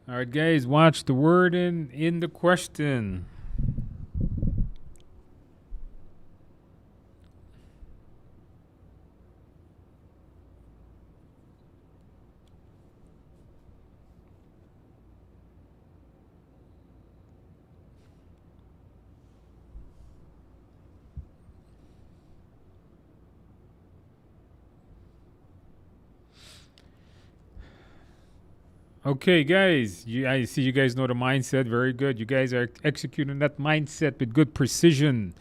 All right, guys, watch the word in the question. Okay, guys, I see you guys know the mindset. Very good. You guys are executing that mindset with good precision,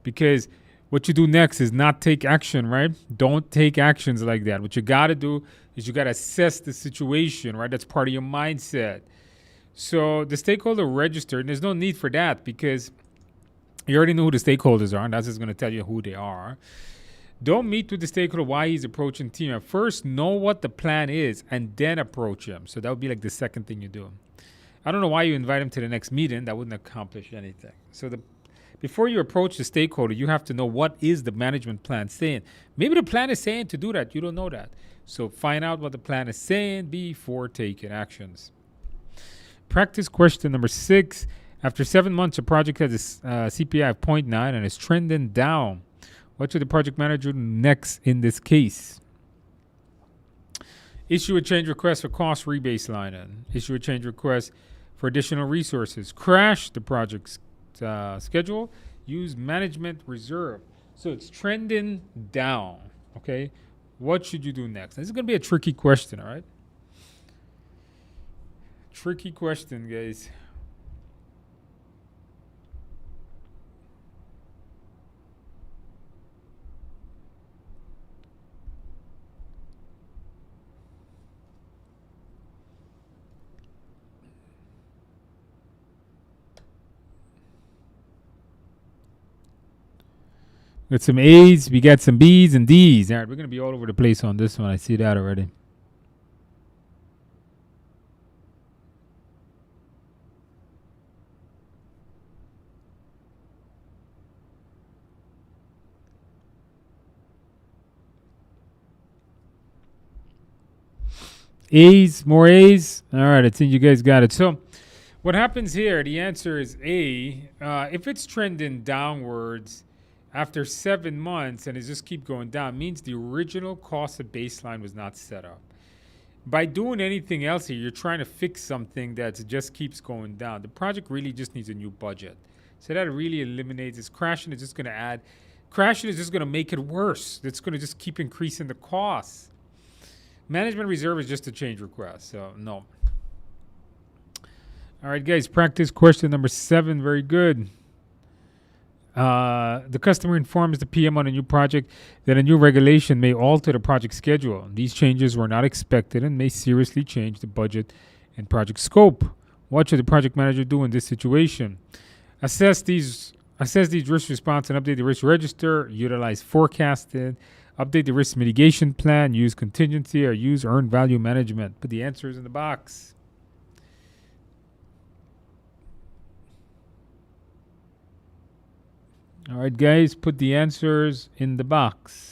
because what you do next is not take action, right? Don't take actions like that. What you got to do is you got to assess the situation, right? That's part of your mindset. So the stakeholder register, and there's no need for that because you already know who the stakeholders are, and that's just going to tell you who they are. Don't meet with the stakeholder why he's approaching team. At first, know what the plan is and then approach him. So that would be like the second thing you do. I don't know why you invite him to the next meeting. That wouldn't accomplish anything. So before you approach the stakeholder, you have to know what is the management plan saying. Maybe the plan is saying to do that. You don't know that. So find out what the plan is saying before taking actions. Practice question number 6. After 7 months, a project has a CPI of 0.9 and is trending down. What should the project manager do next in this case? Issue a change request for cost rebaselining. Issue a change request for additional resources. Crash the project's schedule. Use management reserve. So it's trending down. Okay. What should you do next? This is going to be a tricky question, all right? Tricky question, guys. Got some A's, we got some B's and D's. All right, we're going to be all over the place on this one. I see that already. A's, more A's. All right, I think you guys got it. So what happens here, the answer is A. If it's trending downwards after 7 months and it just keep going down, means the original cost of baseline was not set up. By doing anything else here, you're trying to fix something that just keeps going down. The project really just needs a new budget. So that really eliminates this. Crashing is just going to make it worse. It's going to just keep increasing the costs. Management reserve is just a change request, so no. All right, guys, practice question number 7. Very good. The customer informs the PM on a new project that a new regulation may alter the project schedule. These changes were not expected and may seriously change the budget and project scope. What should the project manager do in this situation? Assess these risk response and update the risk register. Utilize forecasting. Update the risk mitigation plan. Use contingency or use earned value management. Put the answers in the box. All right, guys, put the answers in the box.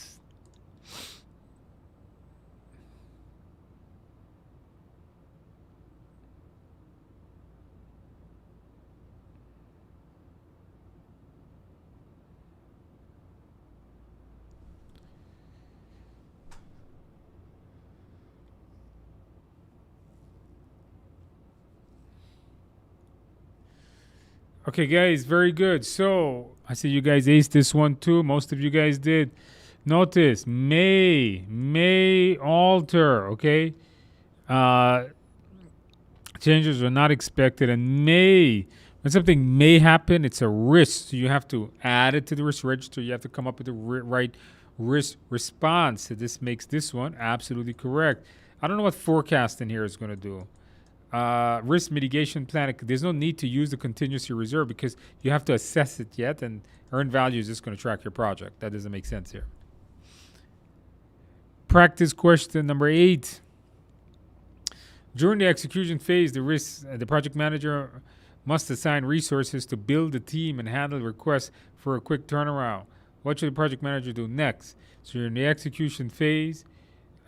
Okay, guys, very good. So I see you guys aced this one too. Most of you guys did. Notice may alter. Okay, changes are not expected, and when something may happen, it's a risk. So you have to add it to the risk register. You have to come up with the right risk response. So this makes this one absolutely correct. I don't know what forecasting here is going to do. Risk mitigation plan, there's no need to use the contingency reserve because you have to assess it yet, and earned value is just going to track your project. That doesn't make sense here. Practice question number 8. During the execution phase, the project manager must assign resources to build a team and handle requests for a quick turnaround. What should the project manager do next? So you're in the execution phase.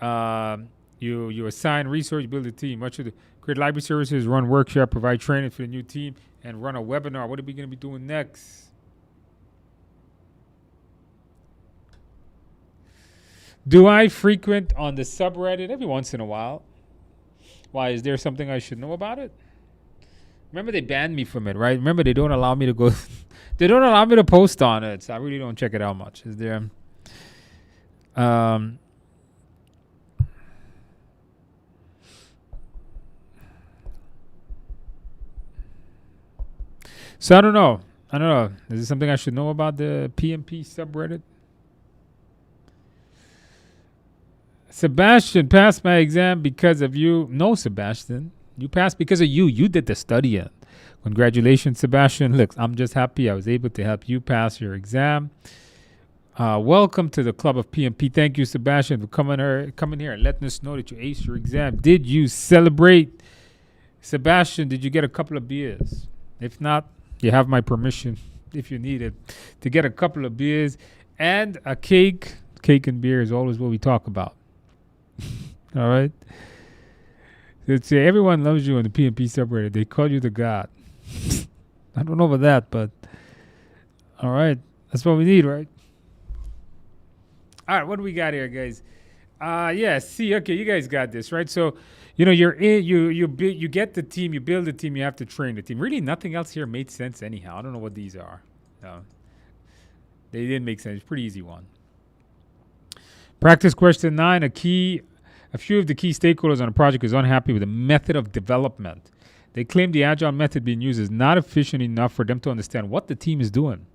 You assign resources, you build a team. What should create library services, run workshop, provide training for the new team, and run a webinar. What are we going to be doing next? Do I frequent on the subreddit? Every once in a while. Why? Is there something I should know about it? Remember, they banned me from it, right? Remember, they don't allow me to go. They don't allow me to post on it, so I really don't check it out much. Is there? So I don't know. Is this something I should know about the PMP subreddit? Sebastian passed my exam because of you. No, Sebastian. You passed because of you. You did the studying. Congratulations, Sebastian. Look, I'm just happy I was able to help you pass your exam. Welcome to the club of PMP. Thank you, Sebastian, for coming here and letting us know that you aced your exam. Did you celebrate? Sebastian, did you get a couple of beers? If not, you have my permission. if you need it, to get a couple of beers and a cake. Cake and beer is always what we talk about. All right. It's everyone loves you on the PMP subreddit. They call you the god. I don't know about that, but all right, that's what we need, right? All right, what do we got here, guys? Yeah, see, okay, you guys got this, right? So, you're in, you get the team, you build the team, you have to train the team. Really, nothing else here made sense anyhow. I don't know what these are. They didn't make sense. It's a pretty easy one. Practice question 9. A few of the key stakeholders on a project is unhappy with the method of development. They claim the agile method being used is not efficient enough for them to understand what the team is doing.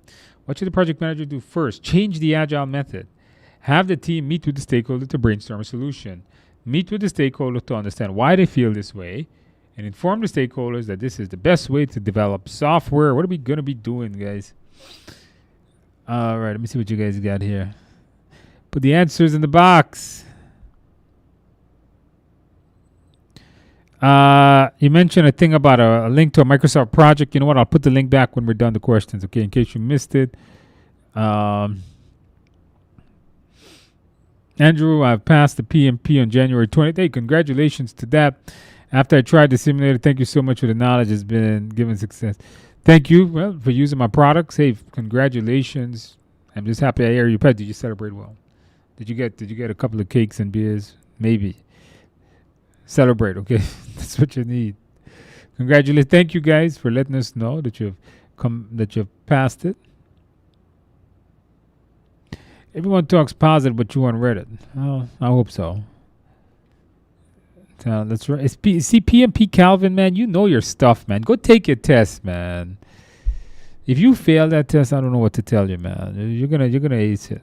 What should the project manager do first? Change the agile method. Have the team meet with the stakeholder to brainstorm a solution. Meet with the stakeholder to understand why they feel this way, and inform the stakeholders that this is the best way to develop software. What are we going to be doing, guys? All right, let me see what you guys got here. Put the answers in the box. You mentioned a thing about a link to a Microsoft project. You know what? I'll put the link back when we're done the questions, okay, in case you missed it. Andrew, I've passed the PMP on January 20th. Hey, congratulations to that. After I tried the simulator, thank you so much for the knowledge. It's been given success. Thank you, for using my products. Hey, congratulations. I'm just happy I hear you. Did you celebrate well? Did you get a couple of cakes and beers? Maybe. Celebrate, okay? That's what you need. Congratulations. Thank you guys for letting us know that you've passed it. Everyone talks positive, but you on Reddit. Oh, I hope so. That's right. See, PMP Calvin, man, you know your stuff, man. Go take your test, man. If you fail that test, I don't know what to tell you, man. You're gonna ace it.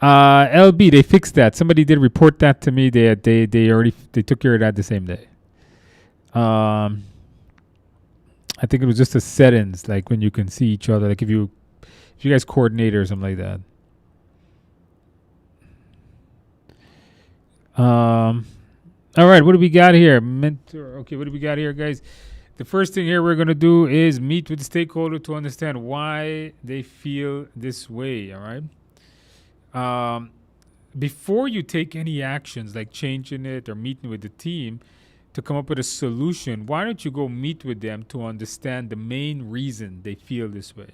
LB, they fixed that. Somebody did report that to me. They took care of that the same day. I think it was just the settings, like when you can see each other, like if you guys coordinate or something like that. All right, what do we got here? Mentor. Okay, what do we got here, guys? The first thing here we're going to do is meet with the stakeholder to understand why they feel this way, all right? Before you take any actions like changing it or meeting with the team to come up with a solution, why don't you go meet with them to understand the main reason they feel this way?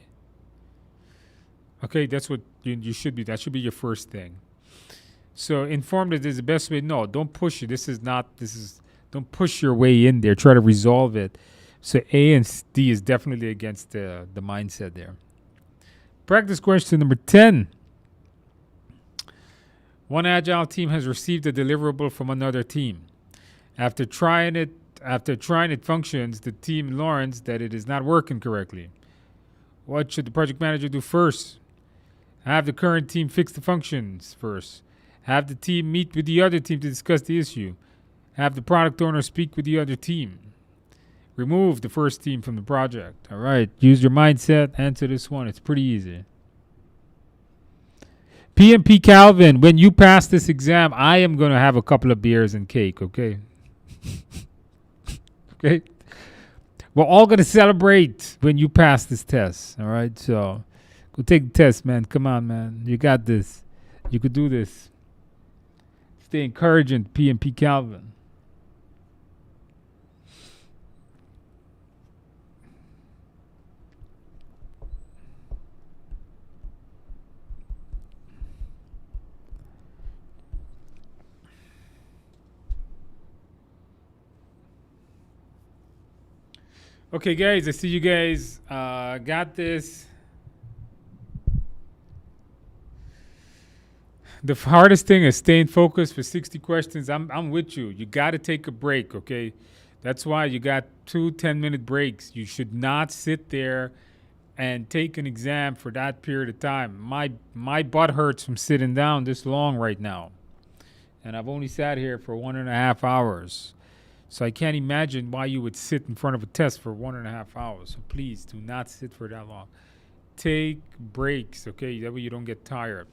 Okay, that's what you should be. That should be your first thing. So inform that this is the best way. No, don't push it. Don't push your way in there. Try to resolve it. So A and D is definitely against the mindset there. Practice question number 10. One agile team has received a deliverable from another team. After trying it functions, the team learns that it is not working correctly. What should the project manager do first? Have the current team fix the functions first. Have the team meet with the other team to discuss the issue. Have the product owner speak with the other team. Remove the first team from the project. All right, use your mindset. Answer this one. It's pretty easy. PMP Calvin, when you pass this exam, I am going to have a couple of beers and cake, okay? Okay? We're all going to celebrate when you pass this test, all right? So go take the test, man. Come on, man. You got this. You could do this. Stay encouraging, PMP Calvin. Okay, guys, I see you guys got this. The hardest thing is staying focused for 60 questions. I'm with you. You got to take a break, okay? That's why you got 2 10-minute breaks. You should not sit there and take an exam for that period of time. My butt hurts from sitting down this long right now. And I've only sat here for 1.5 hours. So I can't imagine why you would sit in front of a test for 1.5 hours. So please do not sit for that long. Take breaks, okay? That way you don't get tired.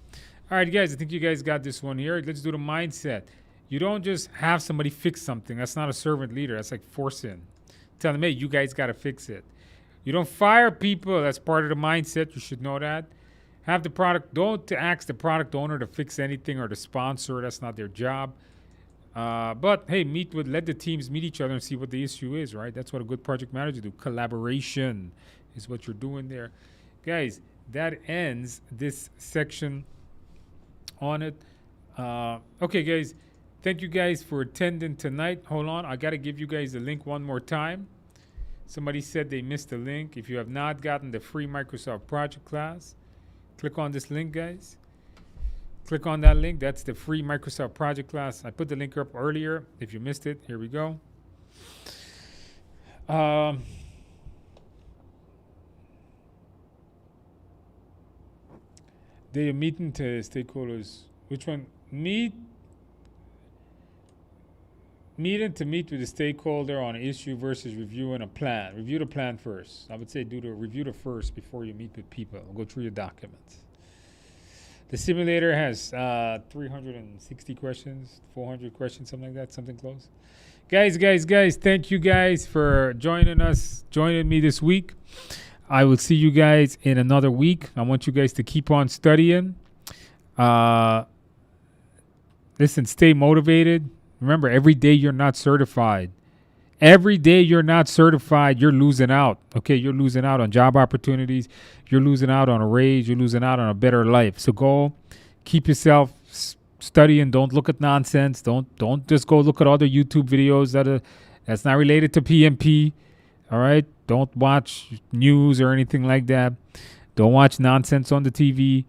All right, guys, I think you guys got this one here. Let's do the mindset. You don't just have somebody fix something. That's not a servant leader. That's like forcing. Tell them, hey, you guys got to fix it. You don't fire people. That's part of the mindset. You should know that. Have the product. Don't ask the product owner to fix anything or the sponsor. That's not their job. But hey, let the teams meet each other and see what the issue is, right? That's what a good project manager do. Collaboration is what you're doing there. Guys, that ends this section on it. Okay, guys. Thank you guys for attending tonight. Hold on. I got to give you guys the link one more time. Somebody said they missed the link. If you have not gotten the free Microsoft project class, click on this link, guys. Click on that link. That's the free Microsoft project class. I put the link up earlier. If you missed it, here we go. Day of meeting to stakeholders. Which one? Meeting to meet with the stakeholder on an issue versus reviewing a plan. Review the plan first. I would say review the first before you meet with people. Go through your documents. The simulator has 360 questions, 400 questions, something like that, something close. Guys, thank you guys for joining me this week. I will see you guys in another week. I want you guys to keep on studying. Listen, stay motivated. Remember, every day you're not certified. Every day you're not certified, you're losing out. Okay, you're losing out on job opportunities. You're losing out on a raise. You're losing out on a better life. So go keep yourself studying. Don't look at nonsense. Don't just go look at other YouTube videos that's not related to PMP. All right? Don't watch news or anything like that. Don't watch nonsense on the TV.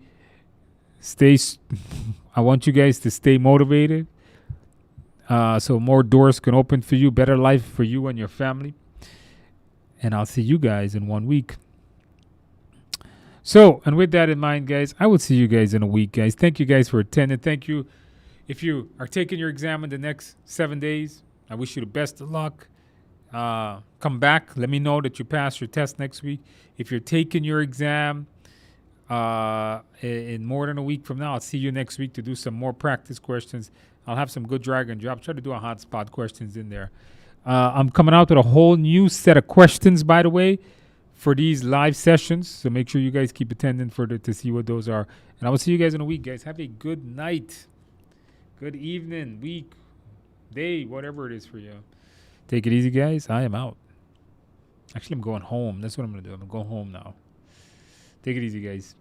I want you guys to stay motivated. So more doors can open for you, better life for you and your family. And I'll see you guys in 1 week. So, and with that in mind, guys, I will see you guys in a week, guys. Thank you guys for attending. Thank you. If you are taking your exam in the next 7 days, I wish you the best of luck. Come back. Let me know that you passed your test next week. If you're taking your exam in more than a week from now, I'll see you next week to do some more practice questions. I'll have some good drag and drop. Try to do a hotspot questions in there. I'm coming out with a whole new set of questions, by the way, for these live sessions. So make sure you guys keep attending to see what those are. And I will see you guys in a week, guys. Have a good night, good evening, week, day, whatever it is for you. Take it easy, guys. I am out. Actually, I'm going home. That's what I'm going to do. I'm going to go home now. Take it easy, guys.